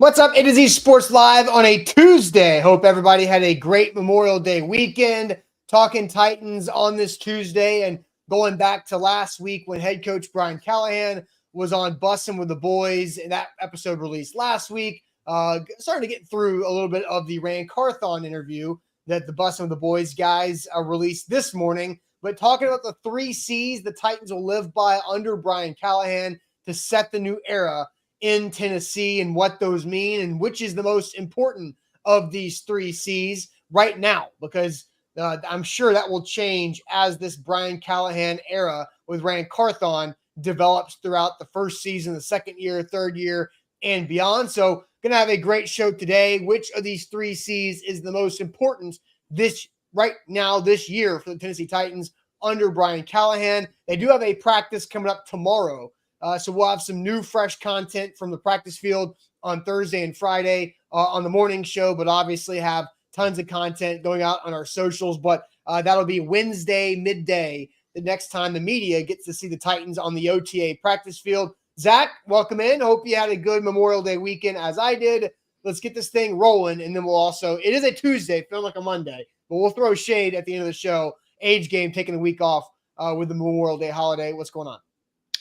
What's up? A to Z Sports Live on a Tuesday. Hope everybody had a great Memorial Day weekend. Talking Titans on this Tuesday and going back to last week when head coach Brian Callahan was on Bussin' with the Boys, and that episode released last week. Starting to get through a little bit of the Rand Carthon interview that the Bussin' with the Boys guys released this morning. But talking about the 3 C's the Titans will live by under Brian Callahan to set the new era in Tennessee and what those mean and which is the most important of these 3 C's right now, because I'm sure that will change as this Brian Callahan era with Rand Carthon develops throughout the first season, the second year, third year, and beyond. So going to have a great show today. Which of these 3 C's is the most important this year for the Tennessee Titans under Brian Callahan? They do have a practice coming up tomorrow. So we'll have some new, fresh content from the practice field on Thursday and Friday on the morning show, but obviously have tons of content going out on our socials. But that'll be Wednesday midday, the next time the media gets to see the Titans on the OTA practice field. Zach, welcome in. Hope you had a good Memorial Day weekend as I did. Let's get this thing rolling, and then we'll also – it is a Tuesday, feeling like a Monday, but we'll throw shade at the end of the show. Age game taking a week off with the Memorial Day holiday. What's going on?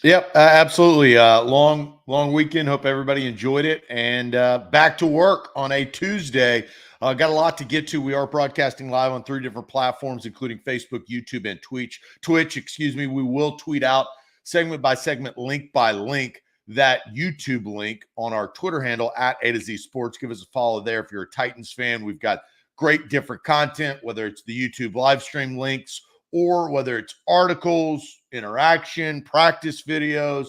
Yep, absolutely. Long weekend. Hope everybody enjoyed it. And back to work on a Tuesday. Got a lot to get to. We are broadcasting live on 3 different platforms, including Facebook, YouTube, and Twitch. We will tweet out segment by segment, link by link, that YouTube link on our Twitter handle at A to Z Sports. Give us a follow there if you're a Titans fan. We've got great different content, whether it's the YouTube live stream links or whether it's articles, interaction, practice videos.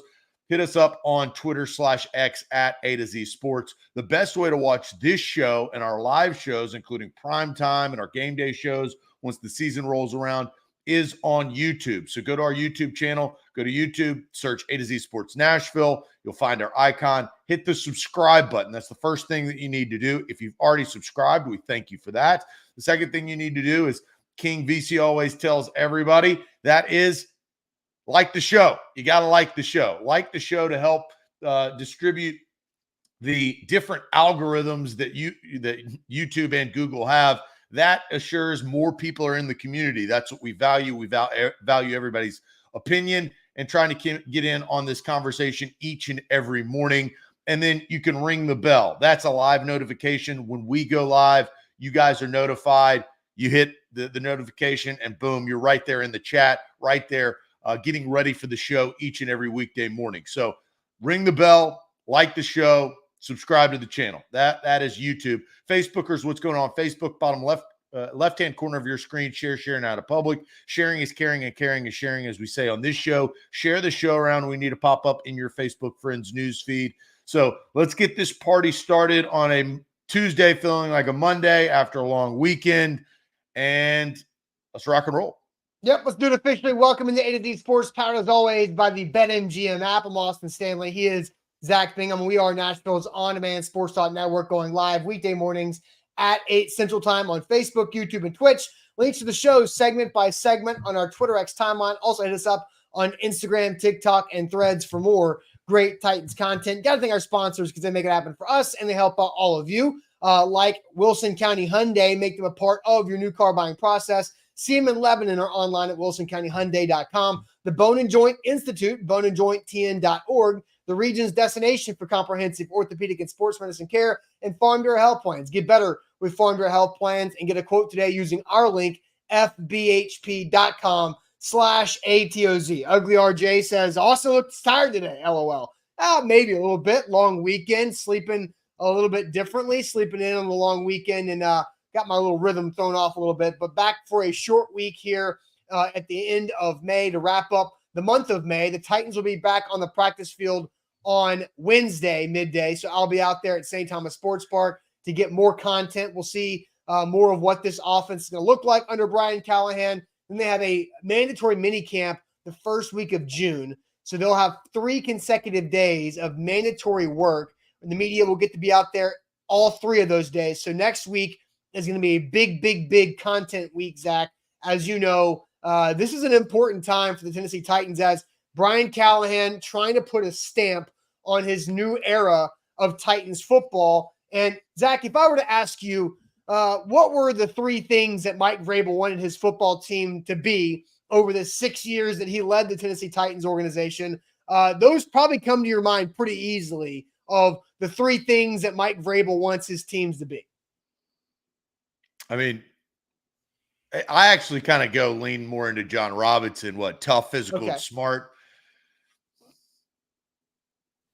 Hit us up on Twitter/X at A to Z Sports. The best way to watch this show and our live shows, including prime time and our game day shows once the season rolls around, is on YouTube. So go to our YouTube channel, go to YouTube, search A to Z Sports Nashville. You'll find our icon. Hit the subscribe button. That's the first thing that you need to do. If you've already subscribed, we thank you for that. The second thing you need to do is King VC always tells everybody, that is, like the show. You got to like the show. Like the show to help distribute the different algorithms that YouTube and Google have. That assures more people are in the community. That's what we value. We value everybody's opinion and trying to get in on this conversation each and every morning. And then you can ring the bell. That's a live notification. When we go live, you guys are notified. You hit the notification and boom, you're right there in the chat, right there, getting ready for the show each and every weekday morning. So ring the bell, like the show, subscribe to the channel. That is YouTube. Facebookers, what's going on? Facebook, bottom left-hand corner of your screen, sharing out of public. Sharing is caring and caring is sharing, as we say on this show. Share the show around. We need to pop up in your Facebook friends news feed. So let's get this party started on a Tuesday, feeling like a Monday after a long weekend. And let's rock and roll. Yep, let's do it officially. Welcome into A to Z Sports, powered as always by the BetMGM app. I'm Austin Stanley. He is Zach Bingham. We are Nashville's on-demand sports talk network, going live weekday mornings at 8 Central Time on Facebook, YouTube, and Twitch. Links to the show segment by segment on our Twitter X timeline. Also hit us up on Instagram, TikTok, and Threads for more great Titans content. Got to thank our sponsors because they make it happen for us and they help out all of you. Like Wilson County Hyundai, make them a part of your new car buying process. See them in Lebanon or online at wilsoncountyhyundai.com. The Bone and Joint Institute, boneandjointtn.org, the region's destination for comprehensive orthopedic and sports medicine care, and Farm Bureau Health Plans. Get better with Farm Bureau Health Plans and get a quote today using our link, fbhp.com/ATOZ. Ugly RJ says, also looks tired today, LOL. Maybe a little bit. Long weekend, sleeping a little bit differently, sleeping in on the long weekend, and got my little rhythm thrown off a little bit. But back for a short week here at the end of May to wrap up the month of May. The Titans will be back on the practice field on Wednesday midday. So I'll be out there at St. Thomas Sports Park to get more content. We'll see more of what this offense is going to look like under Brian Callahan. Then they have a mandatory mini camp the first week of June. So they'll have 3 consecutive days of mandatory work. And the media will get to be out there all 3 of those days. So next week is going to be a big content week, Zach. As you know, this is an important time for the Tennessee Titans as Brian Callahan trying to put a stamp on his new era of Titans football. And Zach, if I were to ask you, what were the three things that Mike Vrabel wanted his football team to be over the 6 years that he led the Tennessee Titans organization? Those probably come to your mind pretty easily of the three things that Mike Vrabel wants his teams to be. I mean, I actually kind of lean more into John Robinson, tough, physical, and smart.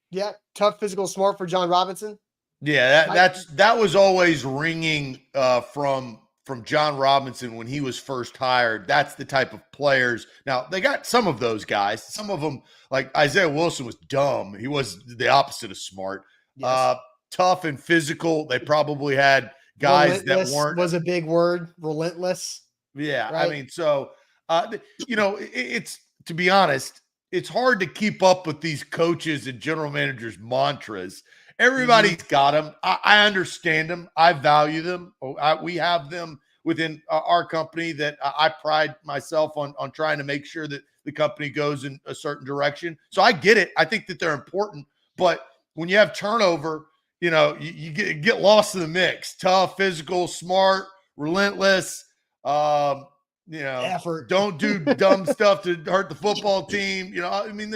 Yeah, tough, physical, smart for John Robinson. Yeah, that was always ringing from John Robinson when he was first hired. That's the type of players. Now, they got some of those guys. Some of them, like Isaiah Wilson, was dumb. He was the opposite of smart. Yes. Tough and physical. They probably had guys that weren't. Was a big word. Relentless. Yeah, right? I mean, so it's, to be honest, it's hard to keep up with these coaches and general managers' mantras. Everybody's got them. I understand them. I value them. We have them within our company that I pride myself on trying to make sure that the company goes in a certain direction. So I get it. I think that they're important. But when you have turnover, you get lost in the mix. Tough, physical, smart, relentless. Effort. Don't do dumb stuff to hurt the football team. I mean,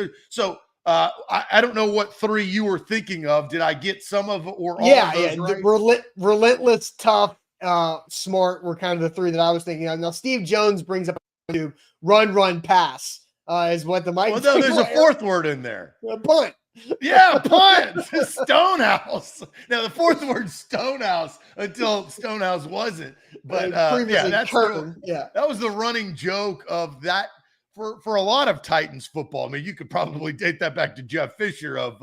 I don't know what three you were thinking of. Did I get some of or all of those right? Relentless, tough, smart were kind of the three that I was thinking of. Now, Steve Jones brings up to run, pass is what the Mike. Well, no, there's a fourth word in there. Punt. Yeah, punt. Stonehouse. Now the fourth word, Stonehouse, until Stonehouse wasn't. But that was the running joke of that for a lot of Titans football. I mean, you could probably date that back to Jeff Fisher of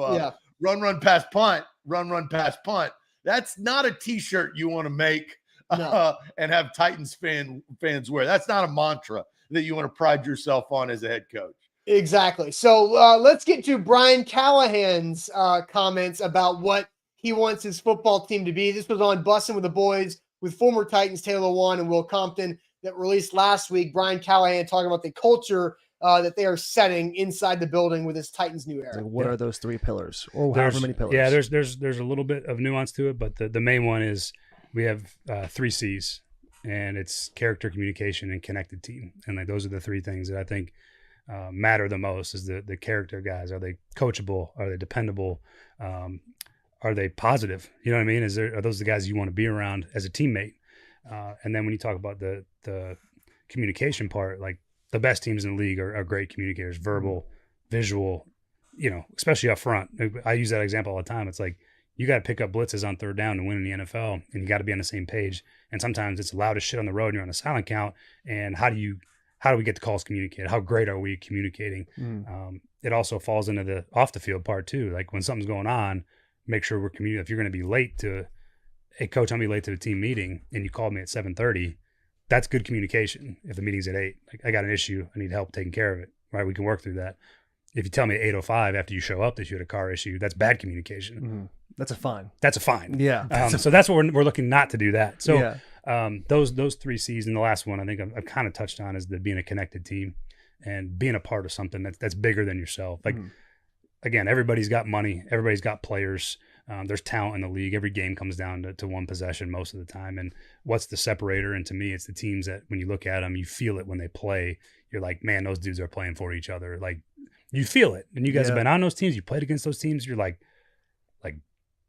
run, pass, punt, run, pass, punt. That's not a T-shirt you want to make and have Titans fans wear. That's not a mantra that you want to pride yourself on as a head coach. Exactly. So let's get to Brian Callahan's comments about what he wants his football team to be. This was on Bussin' with the Boys with former Titans Taylor Wan and Will Compton that released last week. Brian Callahan talking about the culture that they are setting inside the building with this Titans new era. Like what are those three pillars, or however many pillars? Yeah, there's a little bit of nuance to it, but the main one is we have 3 C's, and it's character, communication, and connected team. And like those are the 3 things that I think matter the most. Is the character guys. Are they coachable? Are they dependable? Are they positive? You know what I mean? Are those the guys you want to be around as a teammate? And then when you talk about the communication part, like the best teams in the league are great communicators, verbal, visual, especially up front. I use that example all the time. It's like you got to pick up blitzes on third down to win in the NFL, and you got to be on the same page. And sometimes it's loud as shit on the road and you're on a silent count. And how do we get the calls communicated? How great are we communicating? It also falls into the off the field part too. Like when something's going on, make sure we're communicating. If you're going to be late hey coach, I'm going to be late to the team meeting and you called me at 7:30, that's good communication. If the meeting's at 8, like I got an issue, I need help taking care of it. Right. We can work through that. If you tell me at 8:05 after you show up that you had a car issue, that's bad communication. That's a fine. That's a fine. Yeah. So that's what we're looking not to do that. So those 3 C's, and the last one I think I've kind of touched on is being a connected team and being a part of something that's bigger than yourself. Like again, everybody's got money, everybody's got players. There's talent in the league. Every game comes down to one possession most of the time. And what's the separator? And to me, it's the teams that when you look at them, you feel it when they play. You're like, man, those dudes are playing for each other. Like you feel it. And you guys have been on those teams. You played against those teams. You're like,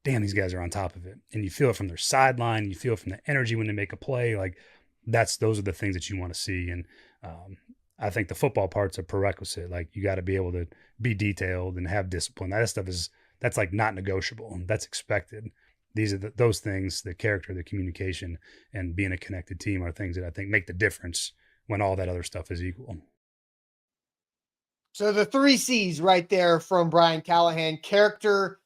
damn, these guys are on top of it. And you feel it from their sideline. You feel it from the energy when they make a play. Like those are the things that you want to see. And I think the football part's a prerequisite. Like you got to be able to be detailed and have discipline. That stuff that's like not negotiable. That's expected. These are those things, the character, the communication, and being a connected team are things that I think make the difference when all that other stuff is equal. So the 3 C's right there from Brian Callahan: character,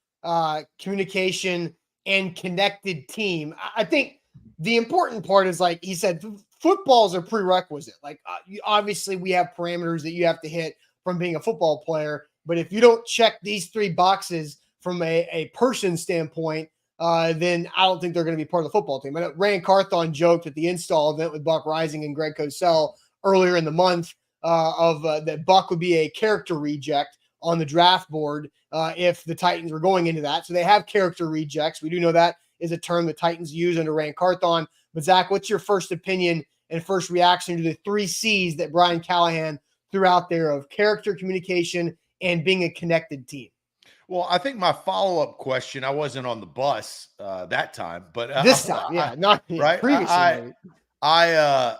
communication, and connected team. I think the important part is, like he said, football's a prerequisite. Like obviously we have parameters that you have to hit from being a football player, but if you don't check these 3 boxes from a person standpoint, then I don't think they're going to be part of the football team. I know Rand Carthon joked at the install event with Buck Rising and Greg Cosell earlier in the month that Buck would be a character reject on the draft board if the Titans were going into that. So they have character rejects. We do know that is a term the Titans use under Rand Carthon. But Zach, what's your first opinion and first reaction to the 3 C's that Brian Callahan threw out there of character, communication, and being a connected team? Well, I think my follow-up question, I wasn't on the bus that time, but this time, not right. Previously, I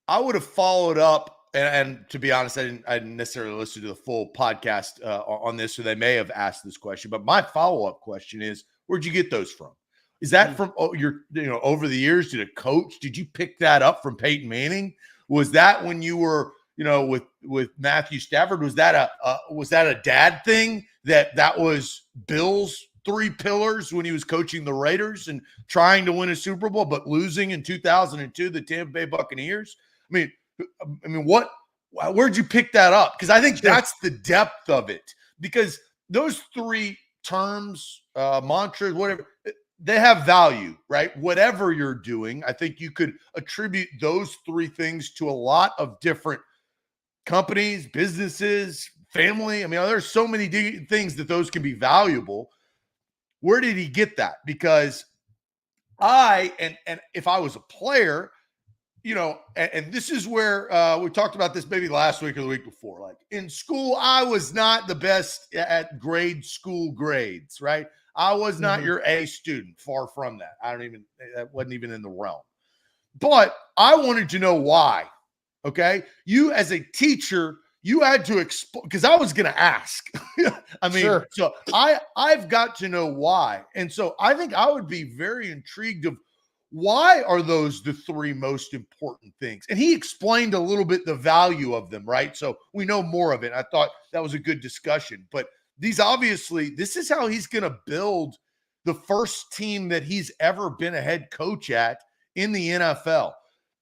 would have followed up, and to be honest, I didn't necessarily listen to the full podcast on this, so they may have asked this question. But my follow-up question is, where'd you get those from? Is that from over the years? Did a coach? Did you pick that up from Peyton Manning? Was that when you were with Matthew Stafford? Was that a dad thing? That was Bill's 3 pillars when he was coaching the Raiders and trying to win a Super Bowl, but losing in 2002, the Tampa Bay Buccaneers. I mean, where'd you pick that up? Because I think that's the depth of it. Because those 3 terms, mantras, whatever, they have value, right? Whatever you're doing, I think you could attribute those 3 things to a lot of different companies, businesses, family. I mean, there's so many things that those can be valuable. Where did he get that? Because and if I was a player, and this is where we talked about this maybe last week or the week before. Like in school, I was not the best at school grades, right? I was not your A student, far from that. That wasn't even in the realm. But I wanted to know why. Okay. You as a teacher, you had to explain, because I was going to ask. Sure. So I've got to know why. And so I think I would be very intrigued of why are those the 3 most important things? And he explained a little bit the value of them, right? So we know more of it. I thought that was a good discussion. But this is how he's going to build the first team that he's ever been a head coach at in the NFL.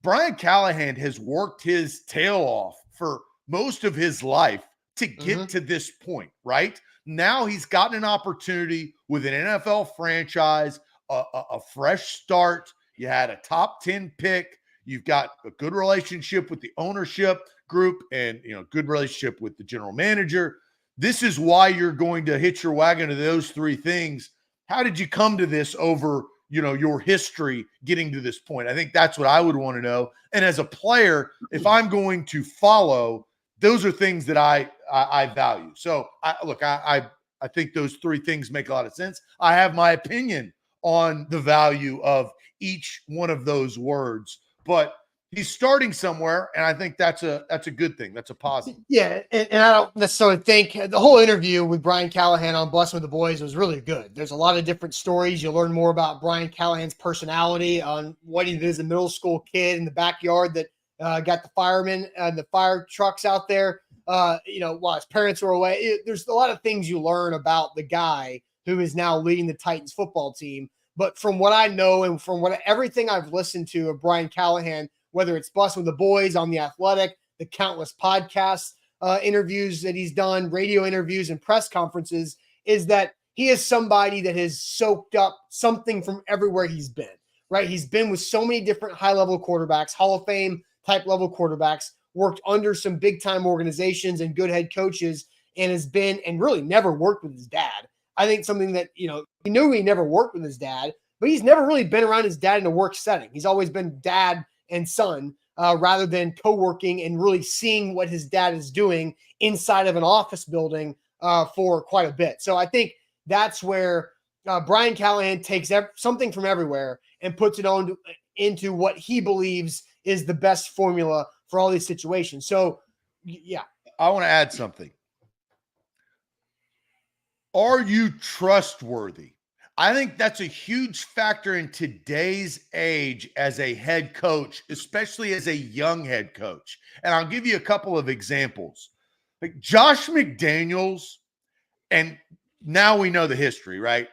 Brian Callahan has worked his tail off for most of his life to get to this point, right? Now he's gotten an opportunity with an NFL franchise, a fresh start. You had a top 10 pick. You've got a good relationship with the ownership group and, good relationship with the general manager. This is why you're going to hitch your wagon to those 3 things. How did you come to this over, your history getting to this point? I think that's what I would want to know. And as a player, if I'm going to follow, those are things that I value. So I think those 3 things make a lot of sense. I have my opinion on the value of each one of those words, but he's starting somewhere, and I think that's a good thing. That's a positive. Yeah, and I don't necessarily think the whole interview with Brian Callahan on Bussin' with the Boys was really good. There's a lot of different stories. You'll learn more about Brian Callahan's personality, on what he did as a middle school kid in the backyard that got the firemen and the fire trucks out there, while his parents were away. There's a lot of things you learn about the guy who is now leading the Titans football team. But from what I know and from everything I've listened to of Brian Callahan, whether it's Bussin' with the Boys on The Athletic, the countless podcast interviews that he's done, radio interviews and press conferences, is that he is somebody that has soaked up something from everywhere he's been, right? He's been with so many different high-level quarterbacks, Hall of Fame type level quarterbacks, worked under some big-time organizations and good head coaches, and has been and really never worked with his dad. I think something that, he knew he never worked with his dad, but he's never really been around his dad in a work setting. He's always been dad and son rather than co-working and really seeing what his dad is doing inside of an office building for quite a bit. So I think that's where Brian Callahan takes something from everywhere and puts it on into what he believes is the best formula for all these situations. So, yeah. I want to add something. Are you trustworthy? I think that's a huge factor in today's age as a head coach, especially as a young head coach. And I'll give you a couple of examples. Like Josh McDaniels, and now we know the history, right?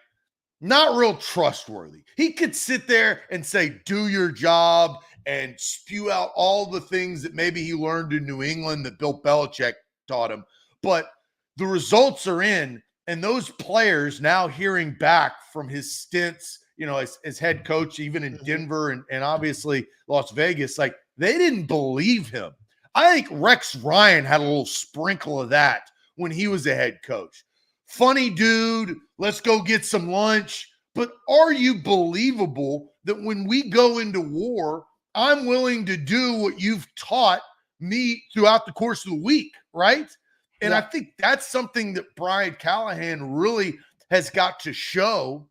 Not real trustworthy. He could sit there and say, do your job, and spew out all the things that maybe he learned in New England that Bill Belichick taught him. But the results are in. And those players now hearing back from his stints, as head coach, even in Denver and obviously Las Vegas, like they didn't believe him. I think Rex Ryan had a little sprinkle of that when he was a head coach. Funny dude, let's go get some lunch. But are you believable that when we go into war, I'm willing to do what you've taught me throughout the course of the week, right? And I think that's something that Brian Callahan really has got to show,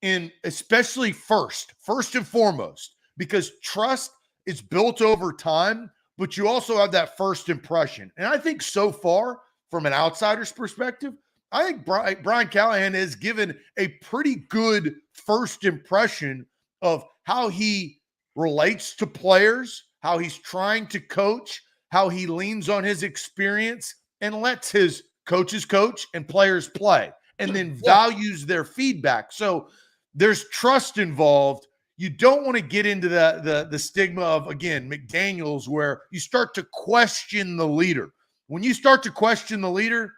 in especially first and foremost, because trust is built over time, but you also have that first impression. And I think so far, from an outsider's perspective, I think Brian Callahan has given a pretty good first impression of how he relates to players, how he's trying to coach, how he leans on his experience and lets his coaches coach and players play, and then values their feedback. So there's trust involved. You don't want to get into the stigma of, again, McDaniels, where you start to question the leader. When you start to question the leader,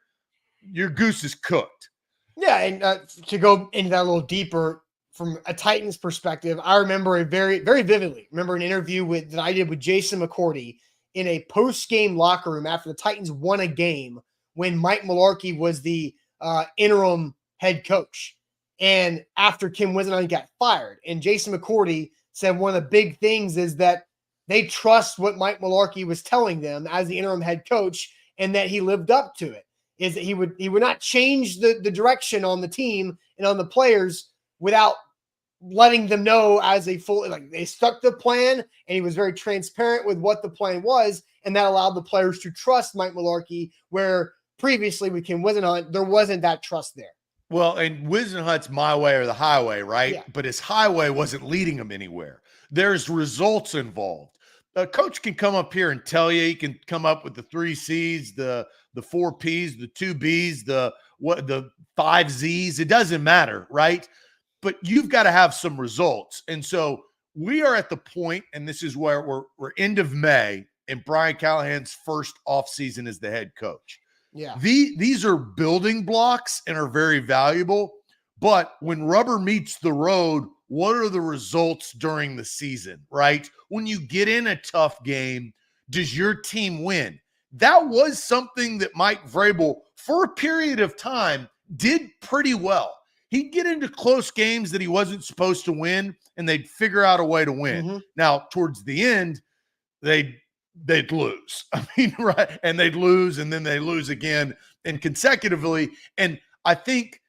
your goose is cooked. Yeah, and to go into that a little deeper, from a Titans perspective, I remember very, very vividly. Remember an interview that I did with Jason McCourty in a post-game locker room after the Titans won a game when Mike Mularkey was the interim head coach, and after Kim Wisenhunt got fired. And Jason McCourty said one of the big things is that they trust what Mike Mularkey was telling them as the interim head coach, and that he lived up to it. Is that he would not change the direction on the team and on the players without letting them know as a full, like, they stuck to the plan, and he was very transparent with what the plan was, and that allowed the players to trust Mike Mularkey, where previously with Kim Wisenhunt, there wasn't that trust there. Well, and Wisenhunt's my way or the highway, right? Yeah. But his highway wasn't leading him anywhere. There's results involved. A coach can come up here and tell you, he can come up with the 3 C's, the 4 P's, the 2 B's, the 5 Z's. It doesn't matter, right? But you've got to have some results. And so we are at the point, and this is where we're end of May, in Brian Callahan's first offseason as the head coach. Yeah. These are building blocks and are very valuable. But when rubber meets the road, what are the results during the season, right? When you get in a tough game, does your team win? That was something that Mike Vrabel, for a period of time, did pretty well. He'd get into close games that he wasn't supposed to win, and they'd figure out a way to win. Mm-hmm. Now, towards the end, they'd lose. I mean, right? And they'd lose, and then they lose again and consecutively. And I think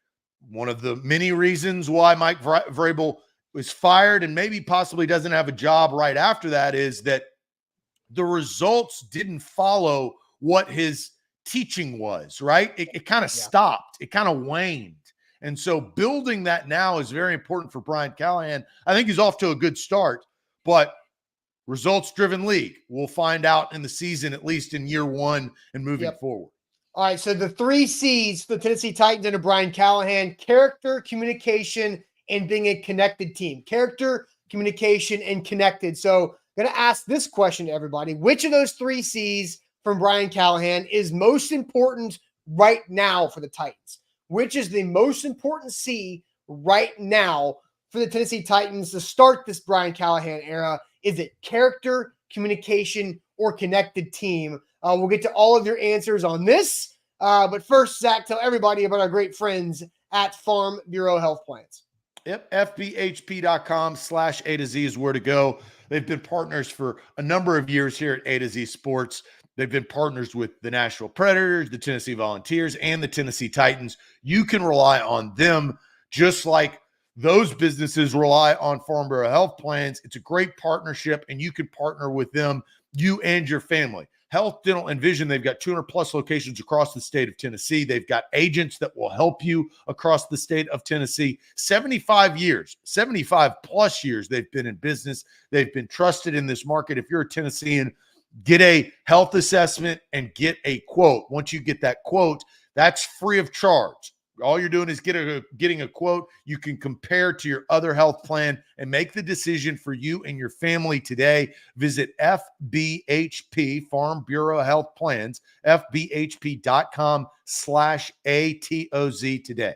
one of the many reasons why Mike Vrabel was fired and maybe possibly doesn't have a job right after that is that the results didn't follow what his teaching was, right? It kind of stopped. It kind of waned. And so building that now is very important for Brian Callahan. I think he's off to a good start, but results-driven league. We'll find out in the season, at least in year 1 and moving forward. All right, so the 3 C's for the Tennessee Titans under Brian Callahan: character, communication, and being a connected team. Character, communication, and connected. So I'm going to ask this question to everybody. Which of those 3 C's from Brian Callahan is most important right now for the Titans? Which is the most important C right now for the Tennessee Titans to start this Brian Callahan era? Is it character, communication, or connected team? We'll get to all of your answers on this. But first, Zach, tell everybody about our great friends at Farm Bureau Health Plans. Yep, FBHP.com/A to Z is where to go. They've been partners for a number of years here at A to Z Sports. They've been partners with the Nashville Predators, the Tennessee Volunteers, and the Tennessee Titans. You can rely on them just like those businesses rely on Farm Bureau Health Plans. It's a great partnership, and you can partner with them, you and your family. Health, dental, and vision, they've got 200-plus locations across the state of Tennessee. They've got agents that will help you across the state of Tennessee. 75 years, 75-plus years they've been in business. They've been trusted in this market. If you're a Tennessean, get a health assessment and get a quote. Once you get that quote, that's free of charge. All you're doing is getting a quote. You can compare to your other health plan and make the decision for you and your family today. Visit FBHP, Farm Bureau Health Plans, FBHP.com/ATOZ today.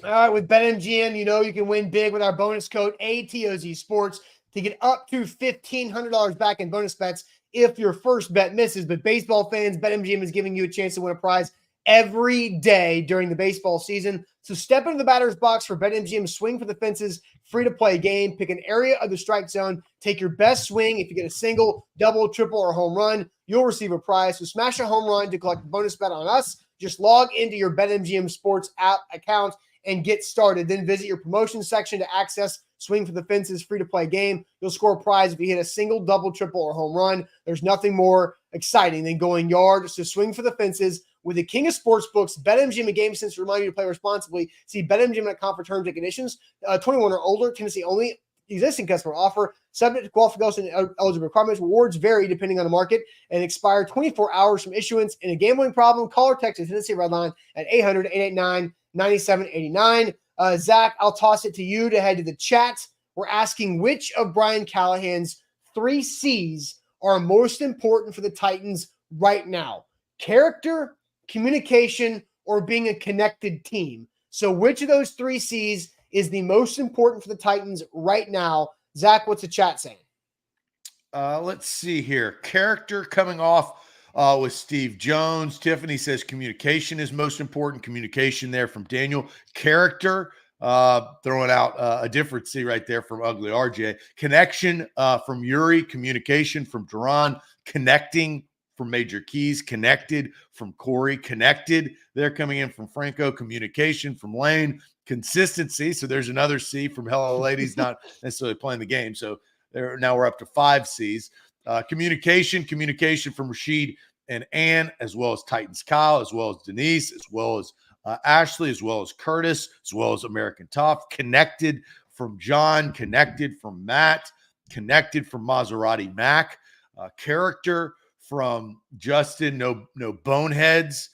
All right, with BetMGM, you know you can win big with our bonus code ATOZ Sports to get up to $1,500 back in bonus bets if your first bet misses. But baseball fans, BetMGM is giving you a chance to win a prize every day during the baseball season. So step into the batter's box for BetMGM Swing for the Fences free-to-play game. Pick an area of the strike zone. Take your best swing. If you get a single, double, triple, or home run, you'll receive a prize. So smash a home run to collect a bonus bet on us. Just log into your BetMGM Sports app account and get started. Then visit your promotions section to access Swing for the Fences free-to-play game. You'll score a prize if you hit a single, double, triple, or home run. There's nothing more exciting than going yard. So Swing for the Fences with the king of sportsbooks, BetMGM and GameSense remind you to play responsibly. See BetMGM.com for terms and conditions. 21 or older, Tennessee only. Existing customer offer, subject to qualification and eligible requirements. Rewards vary depending on the market and expire 24 hours from issuance. In a gambling problem, call or text the Tennessee Red Line at 800-889-9789. Zach, I'll toss it to you to head to the chat. We're asking which of Brian Callahan's 3 C's are most important for the Titans right now: character, communication, or being a connected team. So which of those 3 C's is the most important for the Titans right now? Zach, what's the chat saying? Let's see here. Character coming off with Steve Jones. Tiffany says communication is most important. Communication there from Daniel. Character, throwing out a different C right there from Ugly RJ. Connection from Yuri. Communication from Duran. Connecting from Major Keys. Connected from Corey. Connected, they're coming in from Franco. Communication from Lane. Consistency, so there's another C from Hello Ladies, not necessarily playing the game. So now we're up to 5 C's. Communication from Rashid and Ann, as well as Titans Kyle, as well as Denise, as well as Ashley, as well as Curtis, as well as American Tough. Connected from John. Connected from Matt. Connected from Maserati Mac. Character from Justin. No boneheads.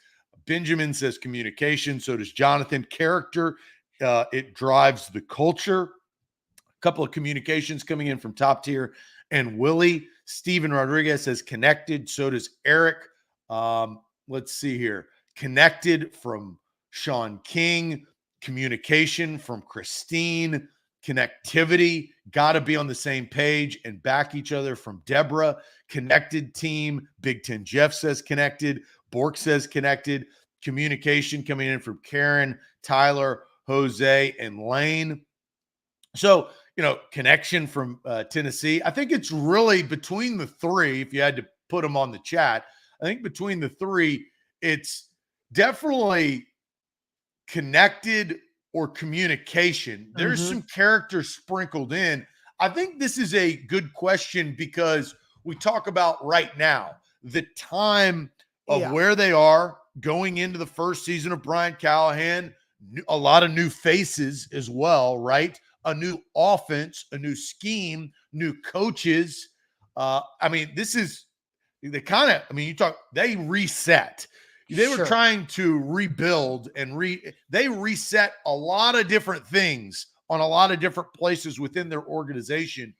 Benjamin says communication. So does Jonathan. Character, it drives the culture. A couple of communications coming in from Top Tier and Willie. Steven Rodriguez says connected. So does Eric. Let's see here. Connected from Sean King. Communication from Christine. Connectivity, got to be on the same page and back each other from Deborah. Connected team. Big Ten Jeff says connected. Bork says connected. Communication coming in from Karen, Tyler, Jose, and Lane. So, connection from Tennessee. I think it's really between the 3, if you had to put them on the chat, I think between the 3, it's definitely connected or communication. There's some character sprinkled in. I think this is a good question because we talk about right now, the time of where they are going into the first season of Brian Callahan, a lot of new faces as well, right? A new offense, a new scheme, new coaches. This is the kind of, they reset. They were trying to rebuild and they reset a lot of different things on a lot of different places within their organization.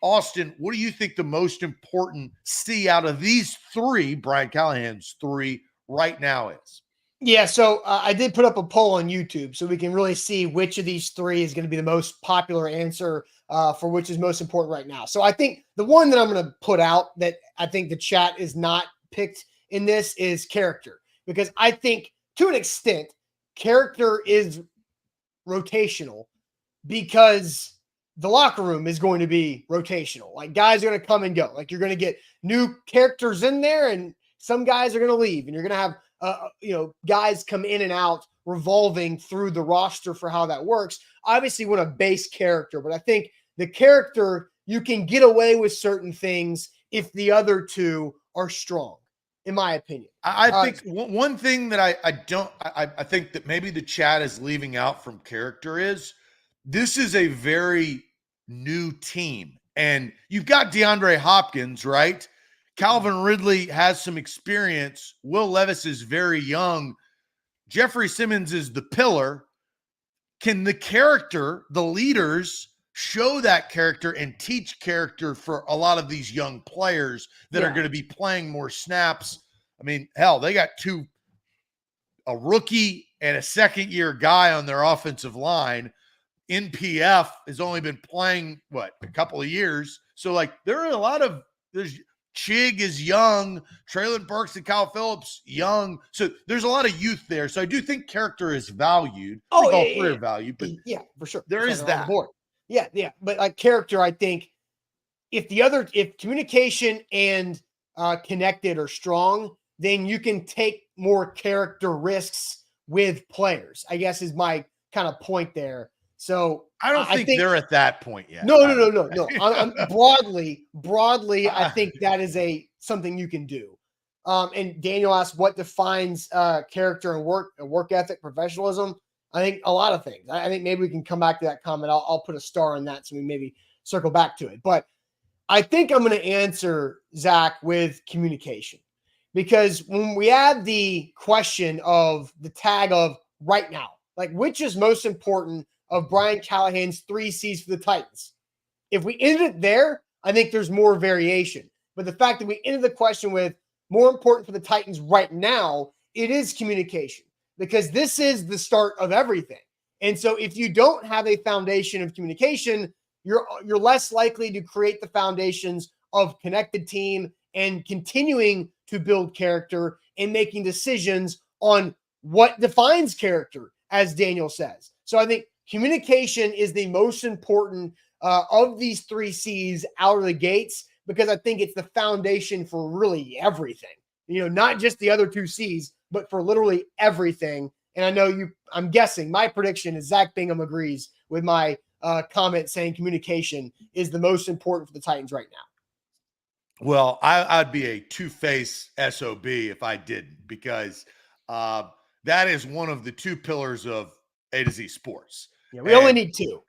Austin, what do you think the most important C out of these 3, Brian Callahan's 3 right now is? Yeah, so I did put up a poll on YouTube so we can really see which of these 3 is going to be the most popular answer for which is most important right now. So I think the one that I'm going to put out that I think the chat is not picked in this is character, because I think to an extent character is rotational because the locker room is going to be rotational. Like guys are going to come and go. Like you're going to get new characters in there and some guys are going to leave and you're going to have guys come in and out revolving through the roster for how that works. Obviously, want a base character, but I think the character, you can get away with certain things if the other 2 are strong, in my opinion. I think one thing that I think that maybe the chat is leaving out from character is this is a very new team. And you've got DeAndre Hopkins, right? Calvin Ridley has some experience. Will Levis is very young. Jeffrey Simmons is the pillar. Can the character, the leaders, show that character and teach character for a lot of these young players that are going to be playing more snaps? I mean, hell, they got a rookie and a second-year guy on their offensive line. NPF has only been playing, a couple of years. So, there are there's Chig is young. Traylon Burks and Kyle Phillips, young. So there's a lot of youth there. So I do think character is valued. Oh, all three are valued, but yeah, for sure. there is that. Yeah. But like character, I think if communication and connected are strong, then you can take more character risks with players, I guess is my kind of point there. So I don't think they're at that point yet. No. I'm broadly, I think that is something you can do. And Daniel asked what defines character and work ethic, professionalism. I think a lot of things. I think maybe we can come back to that comment. I'll put a star on that so we maybe circle back to it. But I think I'm going to answer, Zach, with communication. Because when we add the question of the tag of right now, like which is most important of Brian Callahan's 3 C's for the Titans? If we ended it there, I think there's more variation. But the fact that we ended the question with more important for the Titans right now, it is communication, because this is the start of everything. And so if you don't have a foundation of communication, you're less likely to create the foundations of connected team and continuing to build character and making decisions on what defines character, as Daniel says. So I think communication is the most important of these 3 C's out of the gates, because I think it's the foundation for really everything, not just the other 2 C's, but for literally everything. And I know I'm guessing my prediction is Zach Bingham agrees with my comment saying communication is the most important for the Titans right now. Well, I'd be a two-face SOB if I didn't, because that is one of the 2 pillars of A to Z Sports. Yeah, we only need 2.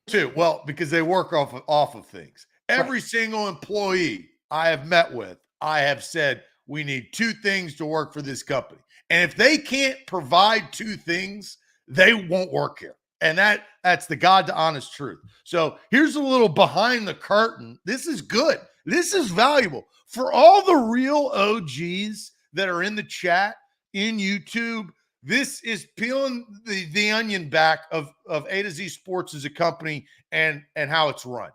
2. Well, because they work off of things. Every single employee I have met with, I have said, we need 2 things to work for this company. And if they can't provide 2 things, they won't work here. And that's the God to honest truth. So here's a little behind the curtain. This is good. This is valuable for all the real OGs that are in the chat, in YouTube. This is peeling the onion back of A to Z Sports as a company and how it's run.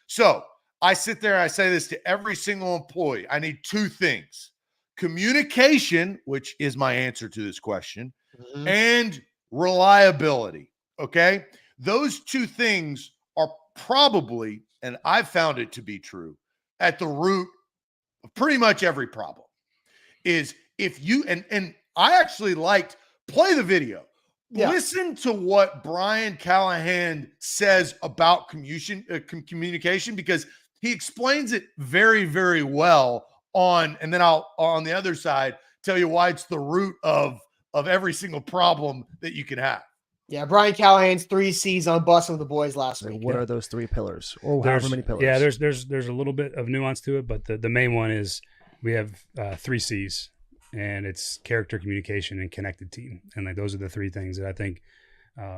So I sit there and I say this to every single employee. I need 2 things: communication, which is my answer to this question, and reliability. Okay? Those 2 things are probably, and I've found it to be true, at the root of pretty much every problem. Is if you, and I actually liked, play the video. Yeah. Listen to what Brian Callahan says about communication, because he explains it very, very well and then I'll, on the other side, tell you why it's the root of every single problem that you can have. Yeah, Brian Callahan's 3 C's on Bussin' with the Boys last week. What are those 3 pillars, or however many pillars? Yeah, there's a little bit of nuance to it, but the main one is we have 3 C's, and it's character, communication, and connected team. And like those are the 3 things that I think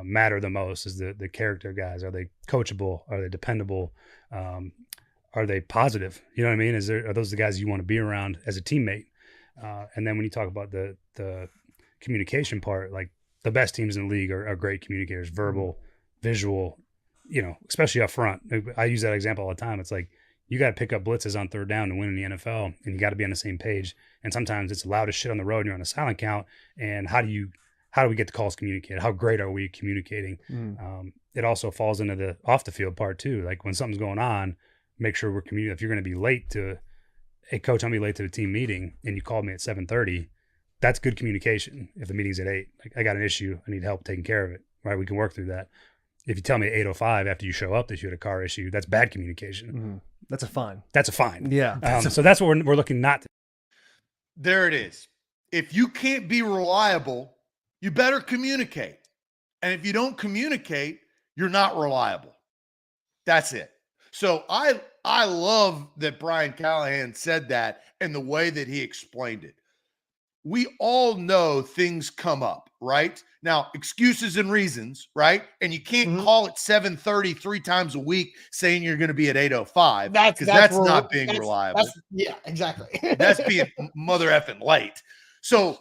matter the most. Is the character guys. Are they coachable? Are they dependable? Are they positive? You know what I mean? Are those the guys you want to be around as a teammate? And then when you talk about the communication part, like, the best teams in the league are great communicators, verbal, visual, especially up front. I use that example all the time. It's like, you got to pick up blitzes on 3rd down to win in the NFL, and you got to be on the same page. And sometimes it's loud as shit on the road and you're on a silent count. And how do we get the calls communicated? How great are we communicating? It also falls into the off the field part too. Like when something's going on, make sure we're communicating. If you're going to be late hey coach, I'm going to be late to the team meeting and you called me at 7:30, that's good communication. If the meeting's at 8, like, I got an issue, I need help taking care of it, right? We can work through that. If you tell me at 8:05 after you show up that you had a car issue, that's bad communication. That's a fine. That's a fine. Yeah. So that's what we're looking not to. There it is. If you can't be reliable, you better communicate. And if you don't communicate, you're not reliable. That's it. So I love that Brian Callahan said that and the way that he explained it. We all know things come up, right? Now, excuses and reasons, right? And you can't call it 7:30 3 times a week saying you're going to be at 8:05. That's not being reliable. Yeah, exactly. That's being mother effing late. So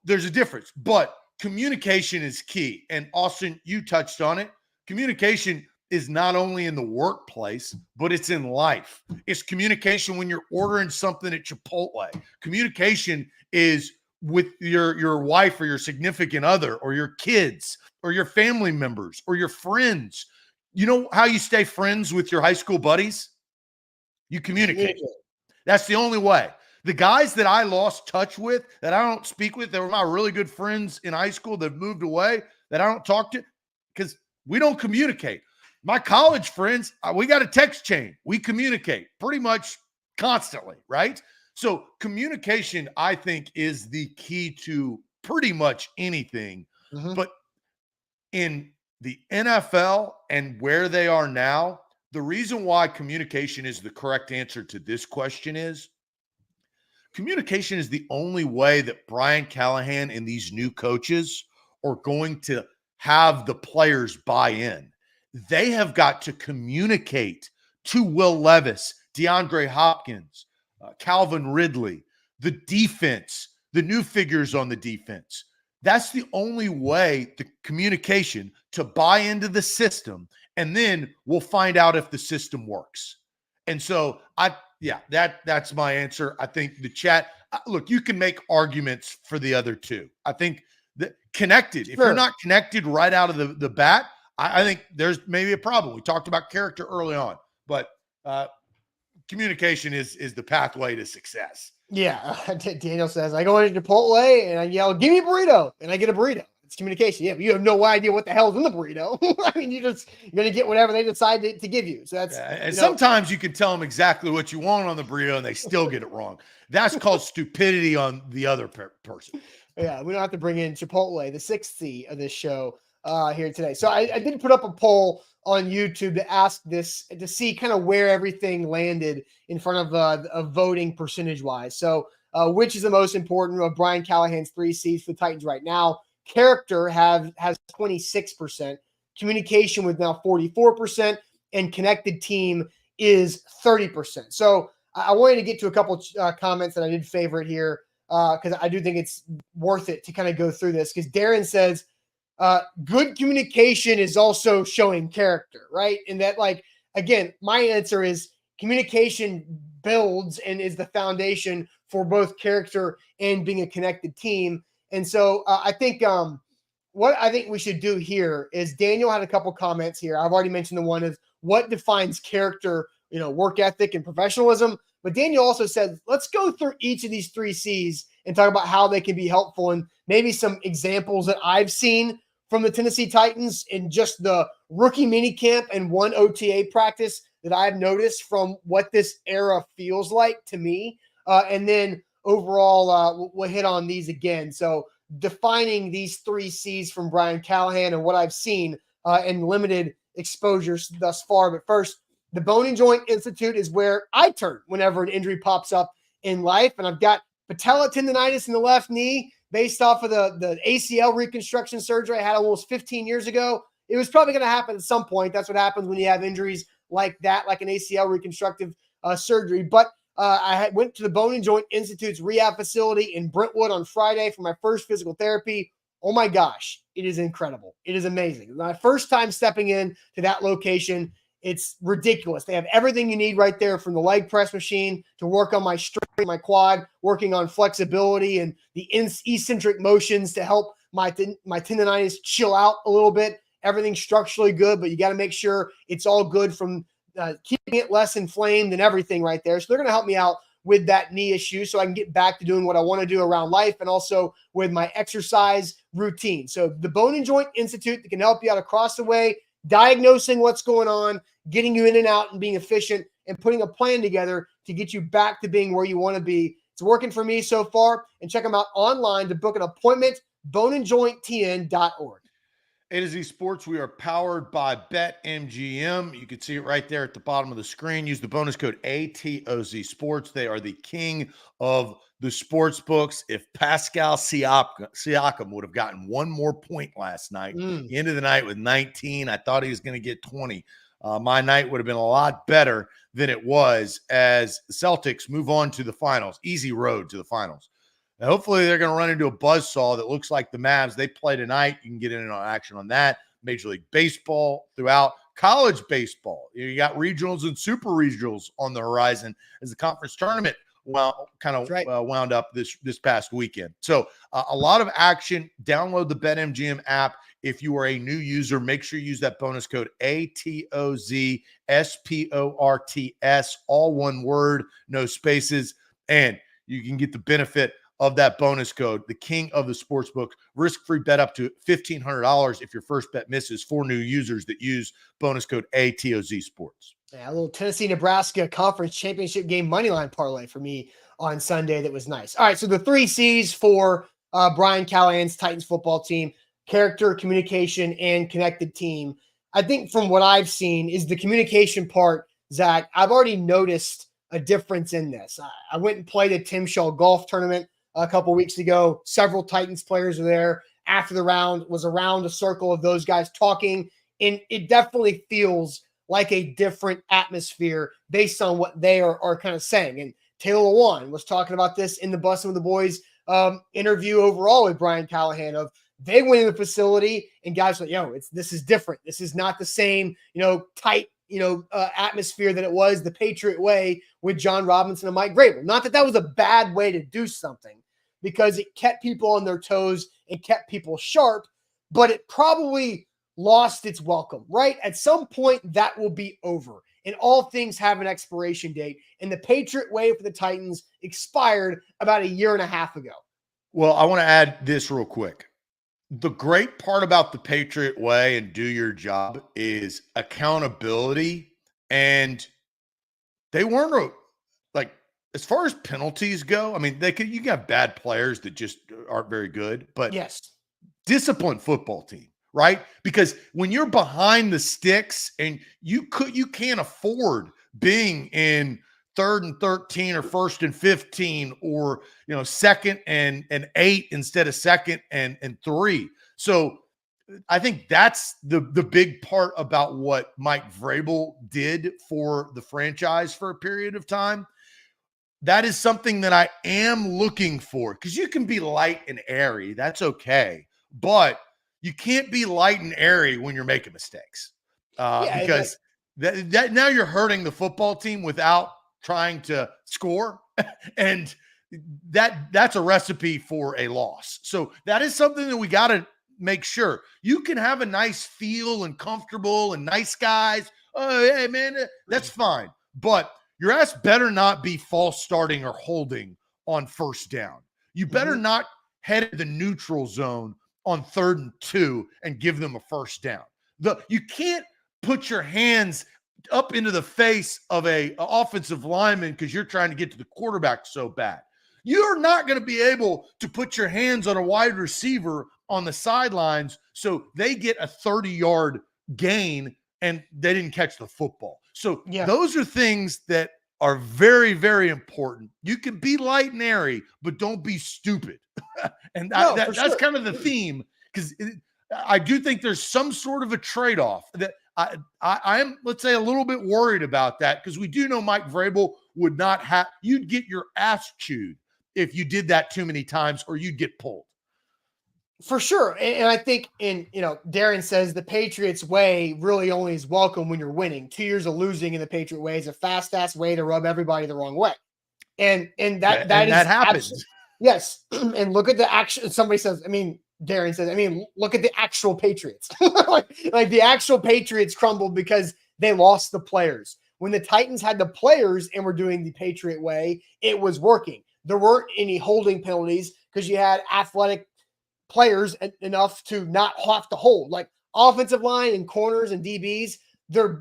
there's a difference, but communication is key. And Austin, you touched on it. Communication is not only in the workplace, but it's in life. It's communication when you're ordering something at Chipotle. Communication is with your wife or your significant other or your kids or your family members or your friends. You know how you stay friends with your high school buddies? You communicate. That's the only way. The guys that I lost touch with, that I don't speak with, that were my really good friends in high school that moved away, that I don't talk to, because we don't communicate. My college friends, we got a text chain. We communicate pretty much constantly, right? So communication, I think, is the key to pretty much anything. Mm-hmm. But in the NFL and where they are now, the reason why communication is the correct answer to this question is communication is the only way that Brian Callahan and these new coaches are going to have the players buy in. They have got to communicate to Will Levis, DeAndre Hopkins, Calvin Ridley, the defense, the new figures on the defense. That's the only way, the communication, to buy into the system, and then we'll find out if the system works. And so that's my answer. I think the chat, look, you can make arguments for the other two. I think that connected, if you're not connected right out of the bat, I think there's maybe a problem. We talked about character early on, but communication is the pathway to success. Yeah. Daniel says, I go into Chipotle and I yell, give me a burrito, and I get a burrito. It's communication. Yeah, but you have no idea what the hell's in the burrito. I mean, you're going to get whatever they decide to give you. So that's, and sometimes you can tell them exactly what you want on the burrito and they still get it wrong. That's called stupidity on the other person. Yeah, we don't have to bring in Chipotle, the sixth C of this show here today. So I did put up a poll on YouTube to ask this, to see kind of where everything landed in front of voting percentage wise. So which is the most important of Brian Callahan's 3 C's for the Titans right now? Character has 26%, communication with now 44%, and connected team is 30%. So I wanted to get to a couple comments that I did favorite here because I do think it's worth it to kind of go through this, because Darren says, good communication is also showing character, right? And that, like, again, my answer is communication builds and is the foundation for both character and being a connected team. And so I think what I think we should do here is, Daniel had a couple comments here. I've already mentioned the one of what defines character, work ethic and professionalism. But Daniel also said, let's go through each of these 3 C's and talk about how they can be helpful, and maybe some examples that I've seen from the Tennessee Titans in just the rookie minicamp and one OTA practice that I've noticed from what this era feels like to me. And then overall, we'll hit on these again. So defining these 3 C's from Brian Callahan and what I've seen in limited exposures thus far. But first, the Bone and Joint Institute is where I turn whenever an injury pops up in life. And I've got patella tendonitis in the left knee based off of the ACL reconstruction surgery I had almost 15 years ago. It was probably going to happen at some point. That's what happens when you have injuries like that, like an ACL reconstructive surgery. But I went to the Bone and Joint Institute's rehab facility in Brentwood on Friday for my first physical therapy. Oh my gosh, it is incredible. It is amazing. My first time stepping in to that location. It's ridiculous. They have everything you need right there, from the leg press machine to work on my strength, my quad, working on flexibility and the eccentric motions to help my tendonitis chill out a little bit. Everything's structurally good, but you got to make sure it's all good from keeping it less inflamed and everything right there. So they're going to help me out with that knee issue so I can get back to doing what I want to do around life, and also with my exercise routine. So the Bone and Joint Institute that can help you out across the way, diagnosing what's going on, getting you in and out and being efficient, and putting a plan together to get you back to being where you want to be. It's working for me so far. And check them out online to book an appointment, boneandjointtn.org. A to Z Sports, we are powered by BetMGM. You can see it right there at the bottom of the screen. Use the bonus code ATOZ Sports. They are the king of the sports books. If Pascal Siakam would have gotten one more point last night, the end of the night with 19, I thought he was going to get 20. My night would have been a lot better than it was, as the Celtics move on to the finals. Easy road to the finals. Now, hopefully they're going to run into a buzzsaw that looks like the Mavs. They play tonight. You can get in on action on that. Major League Baseball throughout college baseball. You got regionals and super regionals on the horizon as the conference tournament wound up this past weekend. So a lot of action. Download the BetMGM app. If you are a new user, make sure you use that bonus code ATOZSPORTS, all one word, no spaces, and you can get the benefit of that bonus code, the king of the sportsbook. Risk-free bet up to $1,500 if your first bet misses for new users that use bonus code ATOZ Sports. Yeah, a little Tennessee-Nebraska conference championship game moneyline parlay for me on Sunday that was nice. All right, so the 3 C's for Brian Callahan's Titans football team: character, communication, and connected team. I think from what I've seen is the communication part, Zach. I've already noticed a difference in this. I went and played a Tim Shaw golf tournament a couple weeks ago. Several Titans players were there. After the round, was around a circle of those guys talking, and it definitely feels like a different atmosphere based on what they are kind of saying. And Taylor Lewan was talking about this in the Bussin' with the Boys interview overall with Brian Callahan of they went in the facility and guys were like, this is different. This is not the same, tight, atmosphere that it was the Patriot way with John Robinson and Mike Vrabel. Not that was a bad way to do something, because it kept people on their toes and kept people sharp, but it probably lost its welcome, right? At some point that will be over, and all things have an expiration date. And the Patriot way for the Titans expired about a year and a half ago. Well, I want to add this real quick. The great part about the Patriot way and do your job is accountability. And they weren't like, as far as penalties go, I mean, you got bad players that just aren't very good, but yes, disciplined football team, right? Because when you're behind the sticks and you can't afford being in 3rd and 13 or 1st and 15 or 2nd and 8 instead of 2nd and 3. So I think that's the big part about what Mike Vrabel did for the franchise for a period of time. That is something that I am looking for, because you can be light and airy. That's okay. But you can't be light and airy when you're making mistakes, because that now you're hurting the football team without trying to score, and that's a recipe for a loss. So that is something that we got to make sure. You can have a nice feel and comfortable and nice guys. Oh, hey man, that's fine. But your ass better not be false starting or holding on 1st down. You better not head to the neutral zone on 3rd and 2 and give them a 1st down. You can't put your hands up into the face of a offensive lineman because you're trying to get to the quarterback so bad. You're not going to be able to put your hands on a wide receiver on the sidelines so they get a 30-yard gain and they didn't catch the football. So those are things that are very, very important. You can be light and airy, but don't be stupid. And that's kind of the theme, because I do think there's some sort of a trade-off that I'm, let's say, a little bit worried about that, because we do know Mike Vrabel would not have – you'd get your ass chewed if you did that too many times, or you'd get pulled. For sure. And I think Darren says the Patriots way really only is welcome when you're winning. 2 years of losing in the Patriot way is a fast-ass way to rub everybody the wrong way. And that happens. Yes. And look at the action. Somebody says, Darren says, look at the actual Patriots. like the actual Patriots crumbled because they lost the players. When the Titans had the players and were doing the Patriot way, it was working. There weren't any holding penalties because you had athletic players enough to not have to hold. Like offensive line and corners and DBs,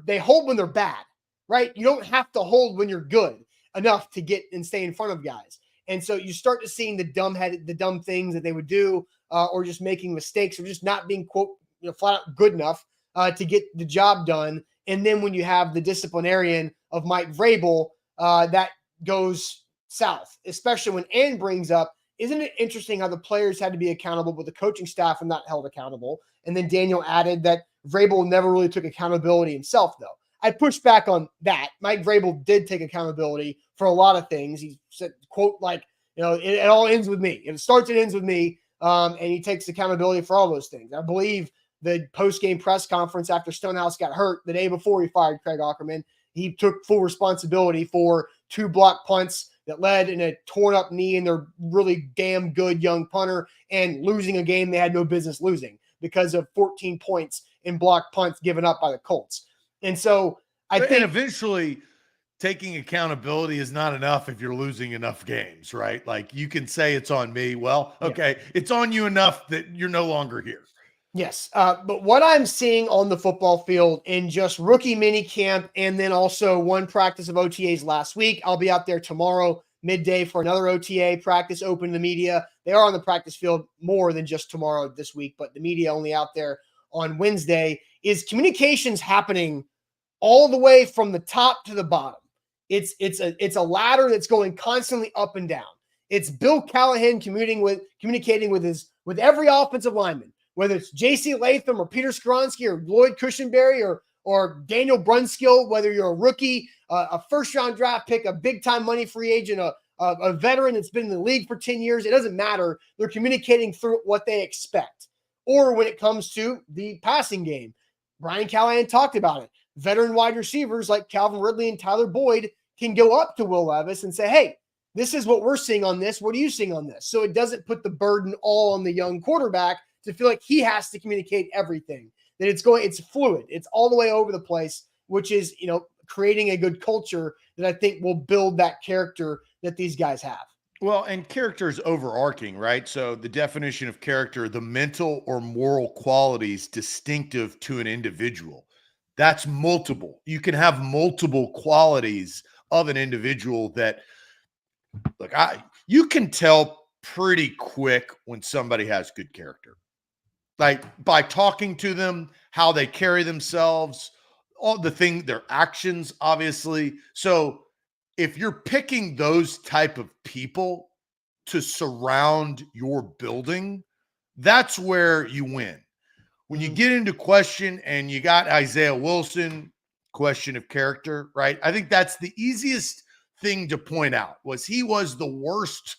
they hold when they're bad, right? You don't have to hold when you're good enough to get and stay in front of guys. And so you start to seeing the dumb things that they would do, or just making mistakes, or just not being, quote, flat out good enough to get the job done. And then when you have the disciplinarian of Mike Vrabel, that goes south, especially when Ann brings up, isn't it interesting how the players had to be accountable, but the coaching staff are not held accountable? And then Daniel added that Vrabel never really took accountability himself, though. I pushed back on that. Mike Vrabel did take accountability for a lot of things. He said, quote, like, it all ends with me. It starts and ends with me. And he takes accountability for all those things. I believe the post-game press conference after Stonehouse got hurt the day before he fired Craig Aukerman. He took full responsibility for 2 block punts that led in a torn up knee in their really damn good young punter and losing a game they had no business losing because of 14 points in block punts given up by the Colts. And so I think eventually taking accountability is not enough if you're losing enough games, right? Like you can say it's on me. Well, okay, it's on you enough that you're no longer here. Yes. But what I'm seeing on the football field in just rookie mini camp and then also one practice of OTAs last week, I'll be out there tomorrow midday for another OTA practice open to the media. They are on the practice field more than just tomorrow this week, but the media only out there on Wednesday. Is communications happening all the way from the top to the bottom. It's a ladder that's going constantly up and down. It's Bill Callahan communicating with every offensive lineman, whether it's J.C. Latham or Peter Skronsky or Lloyd Cushenberry or Daniel Brunskill, whether you're a rookie, a first-round draft pick, a big-time money free agent, a veteran that's been in the league for 10 years. It doesn't matter. They're communicating through what they expect. Or when it comes to the passing game, Brian Callahan talked about it. Veteran wide receivers like Calvin Ridley and Tyler Boyd can go up to Will Levis and say, hey, this is what we're seeing on this. What are you seeing on this? So it doesn't put the burden all on the young quarterback to feel like he has to communicate everything, that it's fluid. It's all the way over the place, which is, creating a good culture that I think will build that character that these guys have. Well, and character is overarching, right? So the definition of character, the mental or moral qualities distinctive to an individual, that's multiple. You can have multiple qualities of an individual that, look, you can tell pretty quick when somebody has good character. Like by talking to them, how they carry themselves, their actions, obviously. So if you're picking those type of people to surround your building, that's where you win. When you get into question and you got Isaiah Wilson, question of character, right? I think that's the easiest thing to point out. He was the worst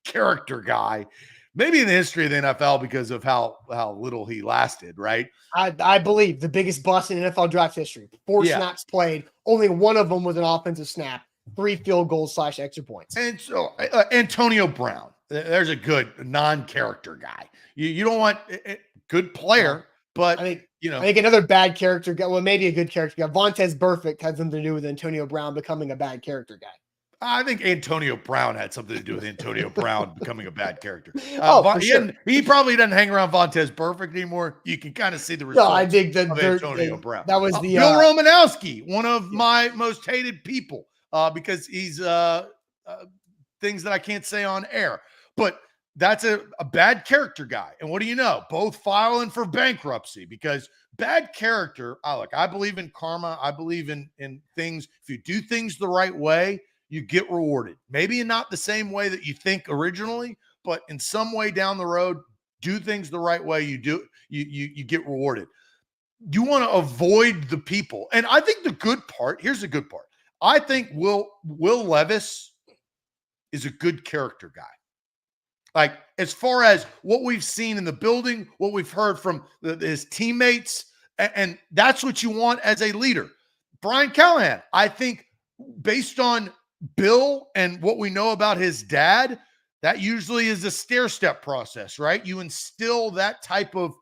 character guy, maybe in the history of the NFL because of how little he lasted, right? I believe the biggest bust in NFL draft history. 4 snaps played. Only one of them was an offensive snap. 3 field goals / extra points. And so Antonio Brown, there's a good non-character guy. You don't want a good player, but I think another bad character guy, well, maybe a good character guy. Vontez Burfict had something to do with Antonio Brown becoming a bad character guy. I think Antonio Brown had something to do with Antonio Brown becoming a bad character. For sure. He probably doesn't hang around Vontez Burfict anymore. You can kind of see the results. No, I think Antonio Brown. That was the Bill Romanowski, one of my most hated people, because he's things that I can't say on air. But that's a bad character guy. And what do you know? Both filing for bankruptcy because bad character. I believe in karma. I believe in things. If you do things the right way, you get rewarded. Maybe not the same way that you think originally, but in some way down the road, do things the right way. You get rewarded. You want to avoid the people. And I think here's the good part. I think Will Levis is a good character guy. Like as far as what we've seen in the building, what we've heard from his teammates, and that's what you want as a leader. Brian Callahan, I think based on Bill and what we know about his dad, that usually is a stair-step process, right? You instill that type of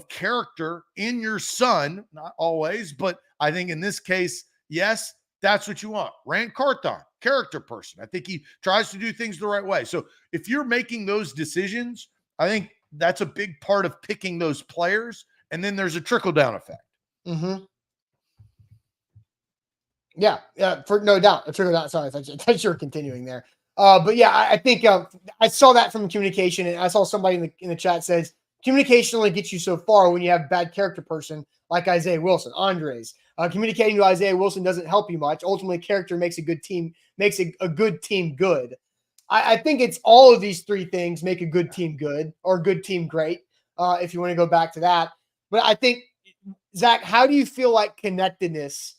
character in your son, not always, but I think in this case, yes, that's what you want. Rand Carthon, character person. I think he tries to do things the right way. So if you're making those decisions, I think that's a big part of picking those players. And then there's a trickle-down effect. Mm-hmm. Yeah, for no doubt. A trickle down. Sorry, I thought you were continuing there. But yeah, I think I saw that from communication, and I saw somebody in the chat says communication only gets you so far when you have bad character person like Isaiah Wilson, Andres. Communicating to Isaiah Wilson doesn't help you much. Ultimately, character makes a good team, makes a good team good. I think it's all of these 3 things make a good team good or a good team great, if you want to go back to that. But I think, Zach, how do you feel like connectedness